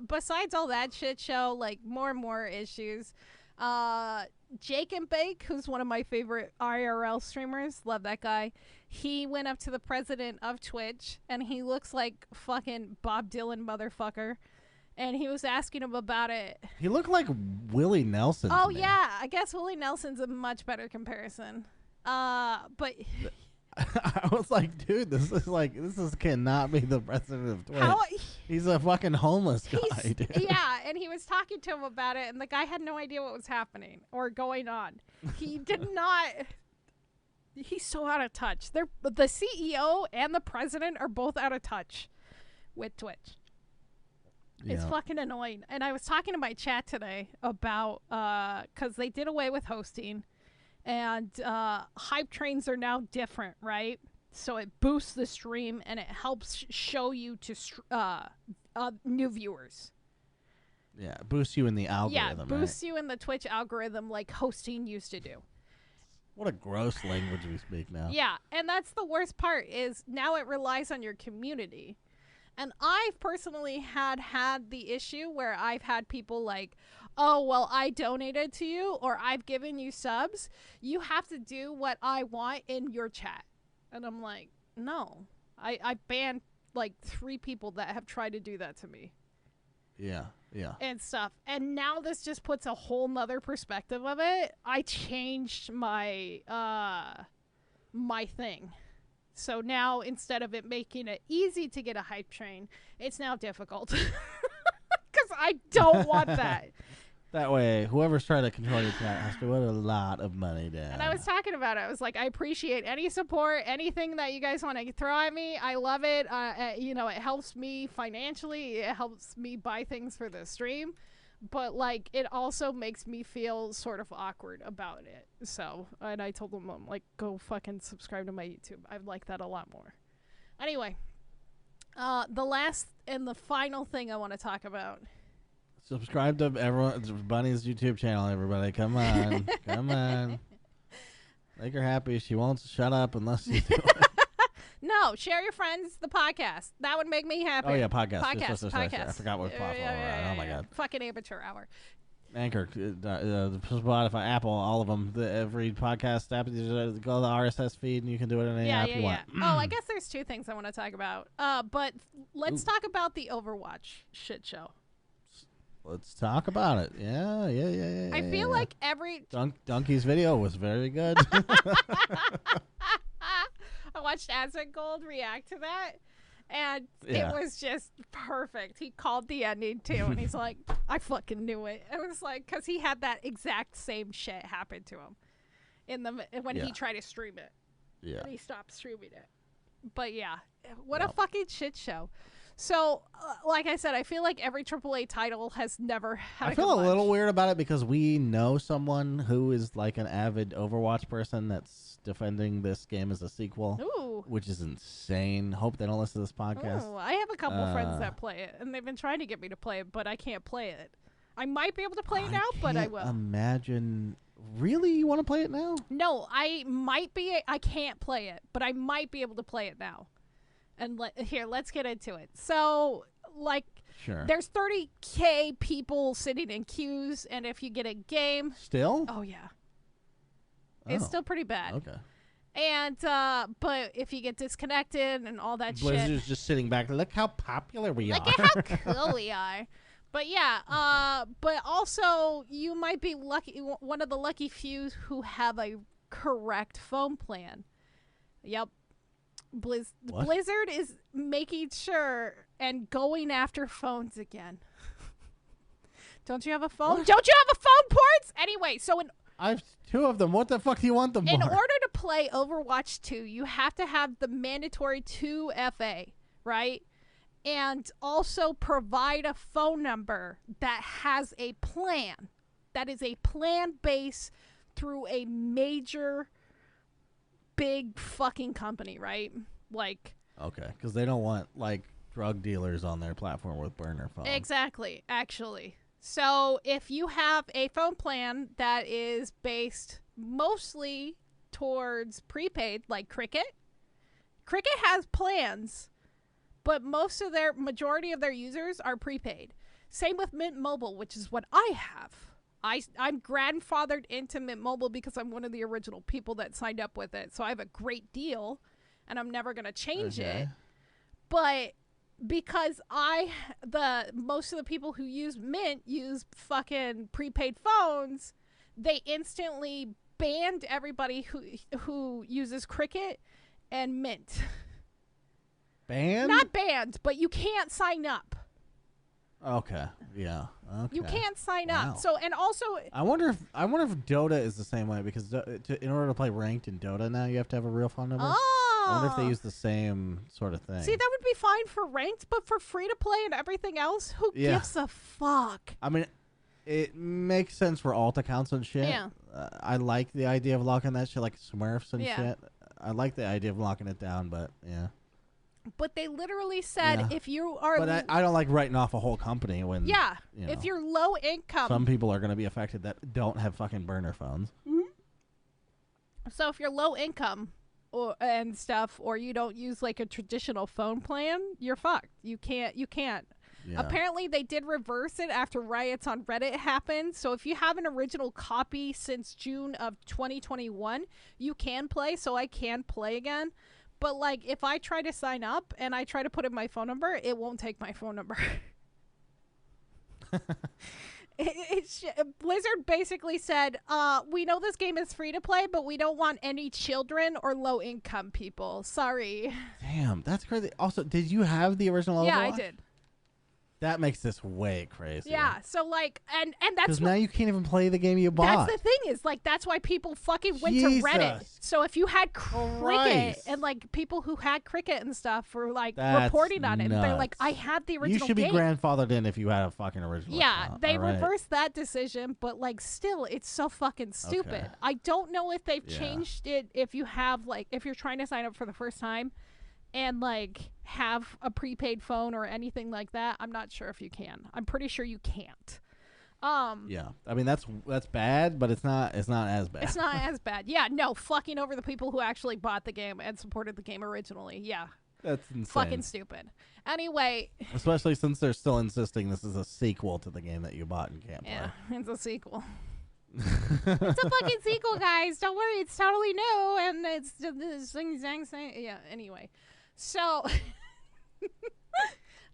besides all that shit show, like, more and more issues. Jake and Bake, who's one of my favorite IRL streamers, love that guy. He went up to the president of Twitch, and he looks like fucking Bob Dylan motherfucker. And he was asking him about it. He looked like Willie Nelson. Oh, yeah. I guess Willie Nelson's a much better comparison. But I was like, dude, this cannot be the president of Twitch. He's a fucking homeless guy, dude. Yeah, and he was talking to him about it, and the guy had no idea what was happening or going on. He did not. He's so out of touch. The CEO and the president are both out of touch with Twitch. Yeah. It's fucking annoying. And I was talking to my chat today about, because they did away with hosting, and hype trains are now different, right? So it boosts the stream, and it helps show you to new viewers. Yeah, boosts you in the algorithm. Yeah, boosts you in the Twitch algorithm like hosting used to do. What a gross language we speak now. Yeah, and that's the worst part is now it relies on your community. And I've personally had the issue where I've had people like, oh, well, I donated to you or I've given you subs. You have to do what I want in your chat. And I'm like, no. I banned like 3 people that have tried to do that to me. Yeah, yeah. And stuff. And now this just puts a whole nother perspective of it. I changed my my thing. So now instead of it making it easy to get a hype train, it's now difficult. Because I don't want that. That way, whoever's trying to control your chat has to put a lot of money down. And I was talking about it. I was like, I appreciate any support, anything that you guys want to throw at me. I love it. You know, it helps me financially. It helps me buy things for the stream. But, like, it also makes me feel sort of awkward about it. So, and I told them, like, go fucking subscribe to my YouTube. I like that a lot more. Anyway, the last and the final thing I want to talk about. Subscribe to Bunny's YouTube channel, everybody. Come on. Come on. Make her happy. She won't shut up unless you do it. No, share your friends the podcast. That would make me happy. Oh, yeah, podcast. Podcast. I forgot what platform we're on. Oh, my God. Fucking amateur hour. Anchor, Spotify, Apple, all of them. Every podcast app, you just go to the RSS feed, and you can do it in any app you want. Oh, I guess there's 2 things I want to talk about. But let's talk about the Overwatch shit show. Let's talk about it. Yeah. I feel like every... Donkey's video was very good. I watched Azet Gold react to that, and it was just perfect. He called the ending, too, and he's like, I fucking knew it. It was like, because he had that exact same shit happen to him when he tried to stream it. Yeah. And he stopped streaming it. But, yeah, what a fucking shit show. So, like I said, I feel like every AAA title has never had I feel a little weird about it because we know someone who is like an avid Overwatch person that's defending this game as a sequel. Ooh. Which is insane. Hope they don't listen to this podcast. Ooh, I have a couple friends that play it, and they've been trying to get me to play it, but I can't play it. I might be able to play it now, but I will. Imagine. Really? You want to play it now? No, I might be. I can't play it, but I might be able to play it now. And let's get into it. So, like, there's 30K people sitting in queues, and if you get a game... Still? Oh, yeah. It's still pretty bad. Okay. And, but if you get disconnected and all that shit... Blizzard's just sitting back. Look how popular we are. Look at how cool we are. But, yeah, but also, you might be lucky, one of the lucky few who have a correct phone plan. Yep. Blizzard is making sure and going after phones again. Don't you have a phone? What? Don't you have a phone, Portz? Anyway, so I have 2 of them. What the fuck do you want them for? in order to play Overwatch 2, you have to have the mandatory 2FA, right? And also provide a phone number that has a plan. That is a plan base through a major, big fucking company, right? Like... Okay, because they don't want, like, drug dealers on their platform with burner phones. Exactly, actually. So if you have a phone plan that is based mostly towards prepaid, like Cricket has plans, but majority of their users are prepaid. Same with Mint Mobile, which is what I have. I'm grandfathered into Mint Mobile because I'm one of the original people that signed up with it. So I have a great deal, and I'm never going to change it. But because most of the people who use Mint use fucking prepaid phones, they instantly banned everybody who uses Cricket and Mint. Banned? Not banned, but you can't sign up. Okay. Yeah. Okay. You can't sign up. So and also I wonder if Dota is the same way, because in order to play ranked in Dota now you have to have a real phone number. Oh. I wonder if they use the same sort of thing. See, that would be fine for ranked, but for free to play and everything else, who gives a fuck? I mean, it makes sense for alt accounts and shit. Yeah. I like the idea of locking that shit, like Smurfs and shit. I like the idea of locking it down, but yeah. But they literally said if you are... But I don't like writing off a whole company when... Yeah. You know, if you're low income... Some people are going to be affected that don't have fucking burner phones. Mm-hmm. So if you're low income and stuff, or you don't use like a traditional phone plan, you're fucked. You can't. Yeah. Apparently they did reverse it after riots on Reddit happened. So if you have an original copy since June of 2021, you can play. So I can play again. But like if I try to sign up and I try to put in my phone number, it won't take my phone number. Blizzard basically said, we know this game is free to play, but we don't want any children or low income people. Sorry. Damn, that's crazy. Also, did you have the original Overwatch? Yeah, I did. That makes this way crazy. Yeah, so like, and that's because now you can't even play the game you bought. That's the thing is like that's why people fucking went to Reddit. So if you had Cricket and like people who had Cricket and stuff were like reporting on it, they're like, I had the original. You should be grandfathered in if you had a fucking original. Yeah, account. they reversed that decision, but like still, it's so fucking stupid. Okay. I don't know if they've changed it. If you have like, if you're trying to sign up for the first time. And like have a prepaid phone or anything like that, I'm not sure if you can. I'm pretty sure you can't. Yeah, I mean that's bad, but it's not as bad. It's not as bad. Yeah, no, fucking over the people who actually bought the game and supported the game originally. Yeah, that's insane. Fucking stupid. Anyway, especially since they're still insisting this is a sequel to the game that you bought and can't play. Yeah, it's a sequel. It's a fucking sequel, guys. Don't worry, it's totally new and it's the exact same. Yeah. Anyway. So,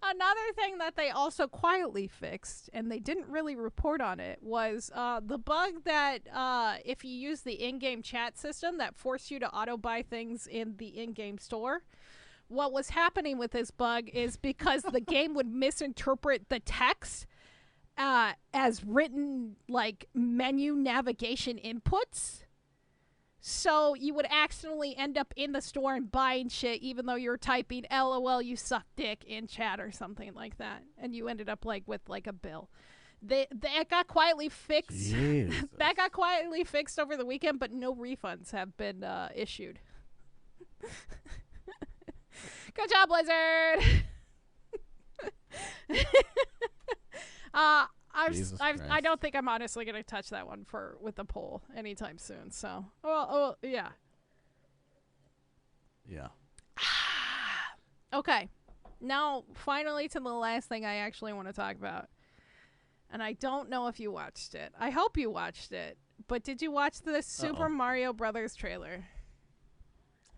another thing that they also quietly fixed, and they didn't really report on it, was the bug that if you use the in-game chat system that forced you to auto-buy things in the in-game store, what was happening with this bug is because the game would misinterpret the text as written, like, menu navigation inputs. So you would accidentally end up in the store and buying shit even though you were typing LOL you suck dick in chat or something like that. And you ended up like with like a bill. That got quietly fixed. That got quietly fixed over the weekend, but no refunds have been issued. Good job, Blizzard! I don't think I'm honestly going to touch that one with the poll anytime soon. So, yeah. Yeah. Okay. Now, finally to the last thing I actually want to talk about. And I don't know if you watched it. I hope you watched it. But did you watch the Super Mario Brothers trailer?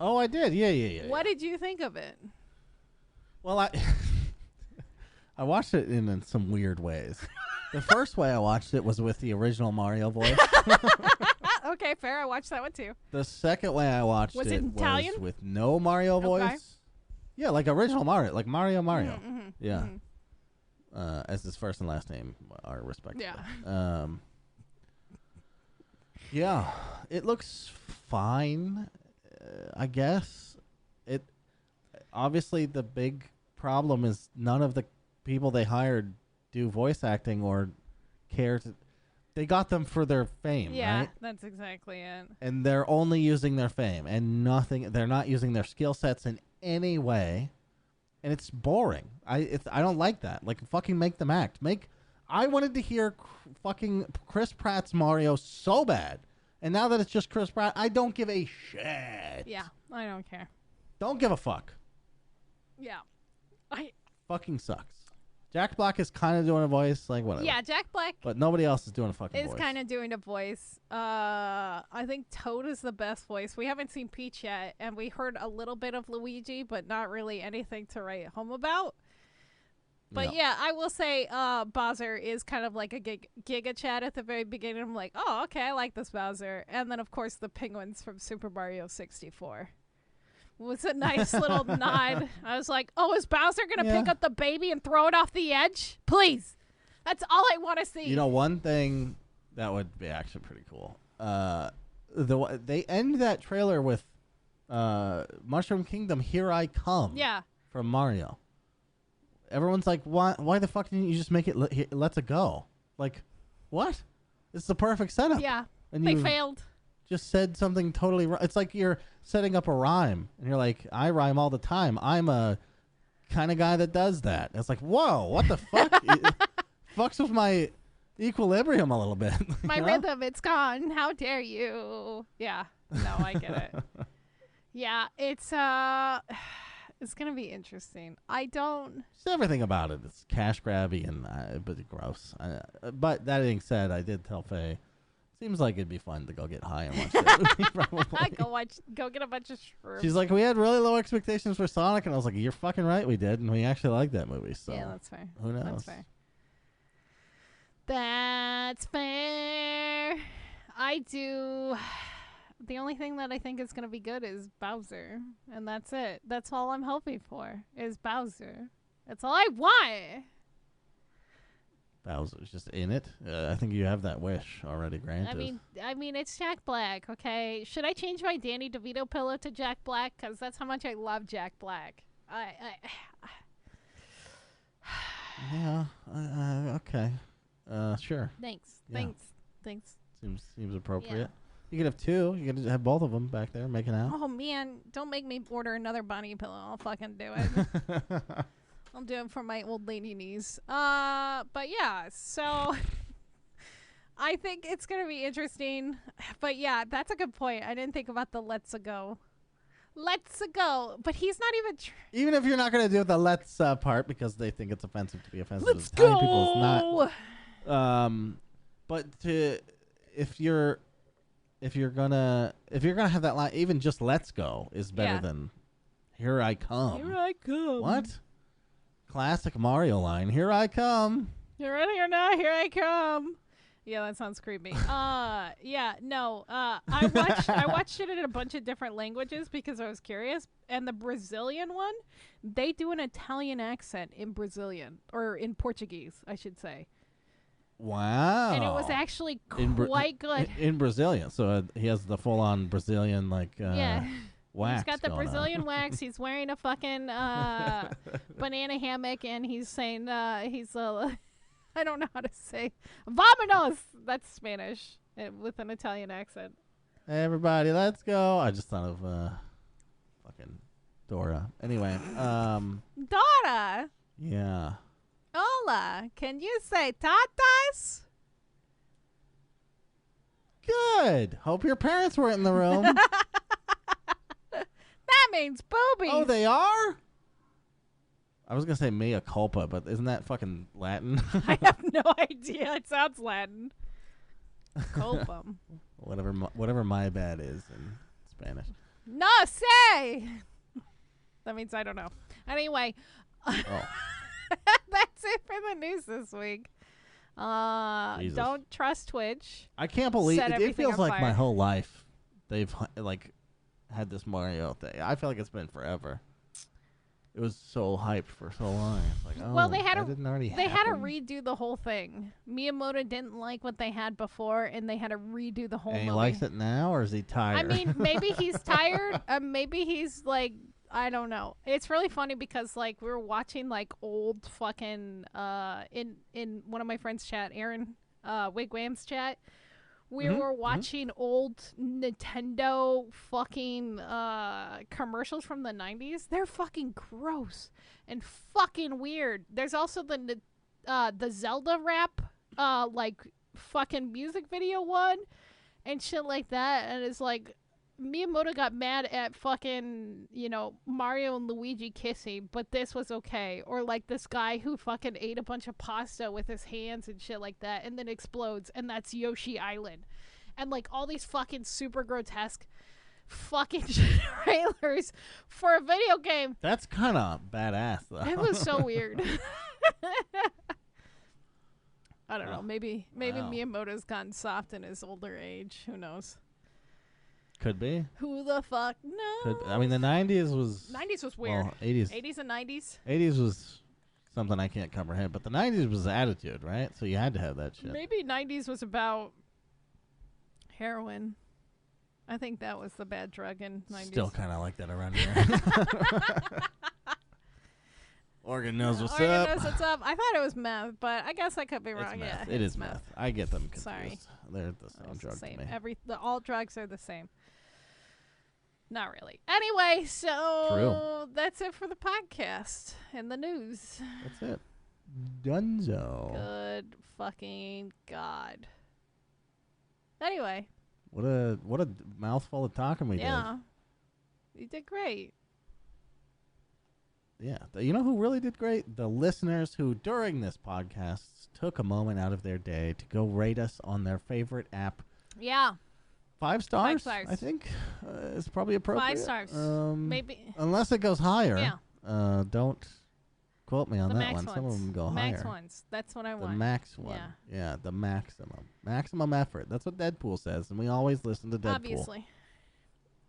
Oh, I did. Yeah. What did you think of it? Well, I watched it in some weird ways. The first way I watched it was with the original Mario voice. Okay, fair. I watched that one too. The second way I watched it Italian? was with no Mario voice. Yeah, like original Mario, like Mario. Mm-hmm, yeah. Mm-hmm. as his first and last name are respected. Yeah. Yeah, it looks fine, I guess. It obviously the big problem is none of the people they hired do voice acting or care to. They got them for their fame, Yeah, right? that's exactly it. And they're only using their fame and nothing. They're not using their skill sets in any way, and it's boring. I don't like that. Like, fucking make them act. I wanted to hear fucking Chris Pratt's Mario so bad, and now that it's just Chris Pratt, I don't give a shit. Yeah, I don't care. Don't give a fuck. Yeah, Fucking sucks. Jack Black is kind of doing a voice, like whatever. Yeah, Jack Black. But nobody else is doing a fucking voice. Is kind of doing a voice. I think Toad is the best voice. We haven't seen Peach yet, and we heard a little bit of Luigi, but not really anything to write home about. But yeah, I will say Bowser is kind of like a Giga Chad at the very beginning. I'm like, oh, okay, I like this Bowser. And then, of course, the penguins from Super Mario 64. Was a nice little nod. I was like, oh, is Bowser going to pick up the baby and throw it off the edge? Please. That's all I want to see. You know, one thing that would be actually pretty cool. They end that trailer with Mushroom Kingdom, Here I Come. Yeah. From Mario. Everyone's like, why the fuck didn't you just make it Let's It Go? Like, what? It's the perfect setup. Yeah. And they failed. Just said something totally wrong. It's like you're setting up a rhyme, and you're like, I rhyme all the time. I'm a kind of guy that does that. It's like, whoa, what the fuck? Fucks with my equilibrium a little bit. My rhythm, it's gone. How dare you? Yeah. No, I get it. Yeah, it's gonna be interesting. Just everything about it. It's cash grabby and but gross. But that being said, I did tell Faye. Seems like it'd be fun to go get high and watch that movie, probably. Go get a bunch of shrooms. She's like, we had really low expectations for Sonic, and I was like, you're fucking right, we did, and we actually liked that movie. So yeah, that's fair. Who knows? That's fair. That's fair. I do. The only thing that I think is going to be good is Bowser, and that's it. That's all I'm hoping for is Bowser. That's all I want. Bowser's just in it. I think you have that wish already granted. I mean, it's Jack Black. Okay, should I change my Danny DeVito pillow to Jack Black? Because that's how much I love Jack Black. Yeah. Okay. Sure. Thanks. Yeah. Thanks. Seems appropriate. Yeah. You could have two. You could have both of them back there making out. Oh man, don't make me order another bunny pillow. I'll fucking do it. I'll do it for my old lady knees. But yeah, so I think it's gonna be interesting. But yeah, that's a good point. I didn't think about the let's go. Let's go. But he's not even. Even if you're not gonna do the let's part because they think it's offensive to be offensive. Let's to tiny go. people, it's not. But if you're gonna have that line, even just let's go is better than here I come. Here I come. What? Classic Mario line. Here I come. You're ready or not? Here I come. Yeah, that sounds creepy. Yeah, no. I watched it in a bunch of different languages because I was curious. And the Brazilian one, they do an Italian accent in Brazilian or in Portuguese, I should say. Wow. And it was actually quite good. In Brazilian. So he has the full-on Brazilian, yeah. wax. He's got the Brazilian wax. He's wearing a fucking banana hammock, and he's saying, I don't know how to say, Vámonos! That's Spanish with an Italian accent. Hey, everybody, let's go. I just thought of fucking Dora. Anyway. Dora! Yeah. Hola, can you say tatas? Good. Hope your parents were in the room. That means boobies. Oh, they are? I was going to say mea culpa, but isn't that fucking Latin? I have no idea. It sounds Latin. Culpum. Whatever my bad is in Spanish. No sé. That means I don't know. Anyway. Oh. That's it for the news this week. Don't trust Twitch. I can't believe it feels like fire. My whole life they've had this Mario thing. I feel like it's been forever. it was so hyped for so long. It's like, oh, well, they had that didn't already had to happen? redo the whole thing. Miyamoto didn't like what they had before, and they had to redo the whole And he movie. likes it now, or is he tired? I mean, maybe he's tired. Maybe he's like, I don't know. It's really funny because like we were watching like old fucking in one of my friends' chat, Aaron Wigwam's chat. We were watching old Nintendo fucking commercials from the 90s. They're fucking gross and fucking weird. There's also the Zelda rap like fucking music video one and shit like that. And it's like Miyamoto got mad at fucking, you know, Mario and Luigi kissing, but this was okay. Or like this guy who fucking ate a bunch of pasta with his hands and shit like that and then explodes, and that's Yoshi Island. And like all these fucking super grotesque fucking trailers for a video game. That's kind of badass, though. It was so weird. I don't know. Maybe Miyamoto's gotten soft in his older age. Who knows? Could be. Who the fuck knows? I mean, the 90s was... 90s was weird. Well, 80s. 80s and 90s. 80s was something I can't comprehend, but the 90s was attitude, right? So you had to have that shit. Maybe 90s was about heroin. I think that was the bad drug in 90s. Still kind of like that around here. Oregon knows what's Oregon up. knows what's up. I thought it was meth, but I guess I could be wrong. It's meth. Yeah, it is meth. I get them confused. Sorry. They're the same It's drug the same. to me. All drugs are the same. Not really. Anyway, so that's it for the podcast and the news. That's it. Dunzo. Good fucking God. Anyway. What a mouthful of talking we did. Yeah. You did great. Yeah. You know who really did great? The listeners who, during this podcast, took a moment out of their day to go rate us on their favorite app. Yeah. 5 stars? 5 stars. I think is probably appropriate. 5 stars. Maybe. Unless it goes higher. Yeah. Don't quote me on The that max one. ones. Some of them go Max higher. ones. That's what I The want. max one. Yeah, the maximum. Maximum effort. That's what Deadpool says, and we always listen to Deadpool.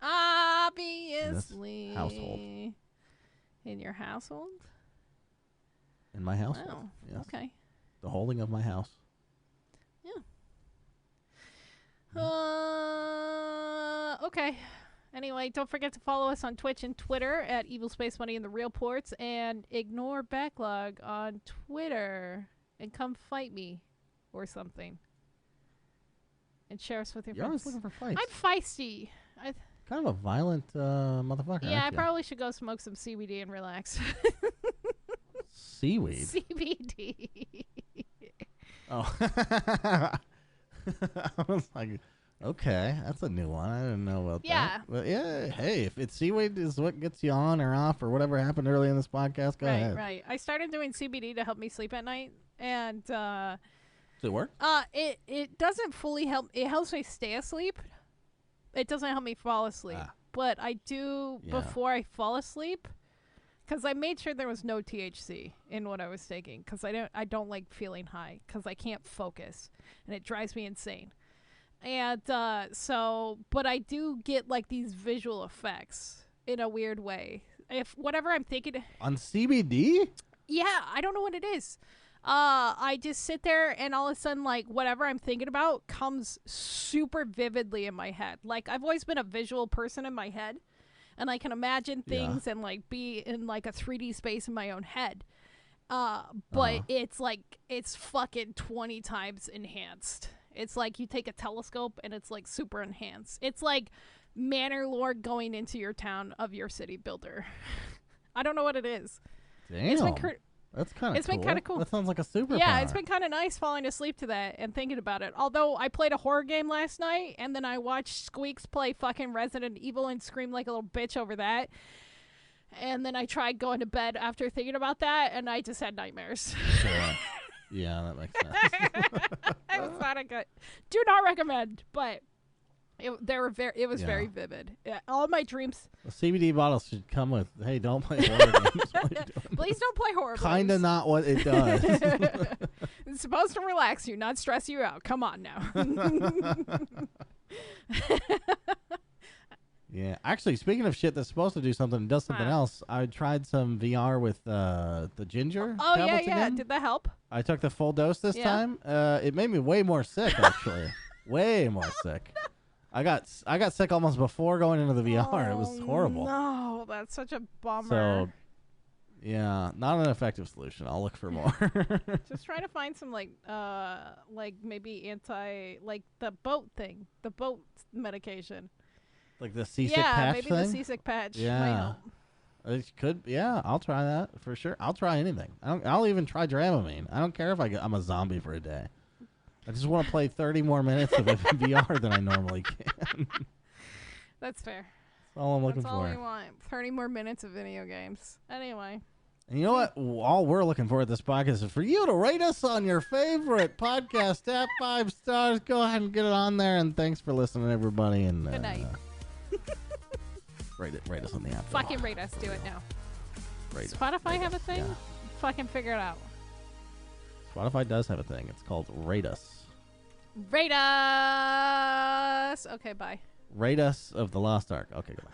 Obviously. In this household. In your household? In my household. Oh, yes. okay. The holding of my house. Yeah. Okay. Anyway, don't forget to follow us on Twitch and Twitter at Evil Space Money and the Real Ports, and ignore Backlog on Twitter and come fight me or something. And share us with your You're friends. always looking for fights. I'm feisty. Kind of a violent motherfucker. Yeah, I aren't you? probably should go smoke some CBD and relax. Seaweed. CBD. Oh. I was like, okay, that's a new one. I didn't know about that. But yeah, hey, if it's seaweed is what gets you on or off or whatever happened early in this podcast, go ahead. Right. I started doing CBD to help me sleep at night, and Does it work? it doesn't fully help. It helps me stay asleep. It doesn't help me fall asleep, but I do before I fall asleep, because I made sure there was no THC in what I was taking, because I don't like feeling high, because I can't focus and it drives me insane. And but I do get like these visual effects in a weird way. If whatever I'm thinking on CBD, I don't know what it is. I just sit there and all of a sudden, like, whatever I'm thinking about comes super vividly in my head. Like, I've always been a visual person in my head, and I can imagine things and, like, be in, like, a 3D space in my own head. But it's, like, it's fucking 20 times enhanced. It's like you take a telescope and it's, like, super enhanced. It's like ManorLord going into your town of your city builder. I don't know what it is. Damn. It's been That's kind of cool. It's been kind of cool. That sounds like a superpower. Yeah, it's been kind of nice falling asleep to that and thinking about it. Although I played a horror game last night, and then I watched Squeaks play fucking Resident Evil and scream like a little bitch over that. And then I tried going to bed after thinking about that, and I just had nightmares. Sure. Yeah, that makes sense. It was not a good. Do not recommend, but it was very vivid. Yeah, all my dreams. The CBD bottles should come with, hey, don't play horror games while you're doing Please don't play horror games. Kind of not what it does. It's supposed to relax you, not stress you out. Come on now. Yeah. Actually, speaking of shit that's supposed to do something and does something else, I tried some VR with the ginger tablets again. Did that help? I took the full dose this time. It made me way more sick, actually. Way more sick. I got sick almost before going into the VR. It was horrible. No, that's such a bummer. So, yeah, not an effective solution. I'll look for more. Just try to find some like maybe like the boat thing, the boat medication. Like the seasick patch thing? Yeah, maybe the seasick patch. Yeah. It could, yeah, I'll try that for sure. I'll try anything. I'll even try Dramamine. I don't care if I'm a zombie for a day. I just want to play 30 more minutes of VR than I normally can. That's fair. That's all I'm looking That's for. all we want. 30 more minutes of video games. Anyway. And you know what? All we're looking for at this podcast is for you to rate us on your favorite podcast app. 5 stars. Go ahead and get it on there. And thanks for listening, everybody. And good night. Rate us on the app. Fucking rate us. Do it now. Spotify have a thing? Yeah. Fucking figure it out. Spotify does have a thing. It's called Rate Us. Rate us. Okay, bye. Rate Us of the Lost Ark. Okay, goodbye.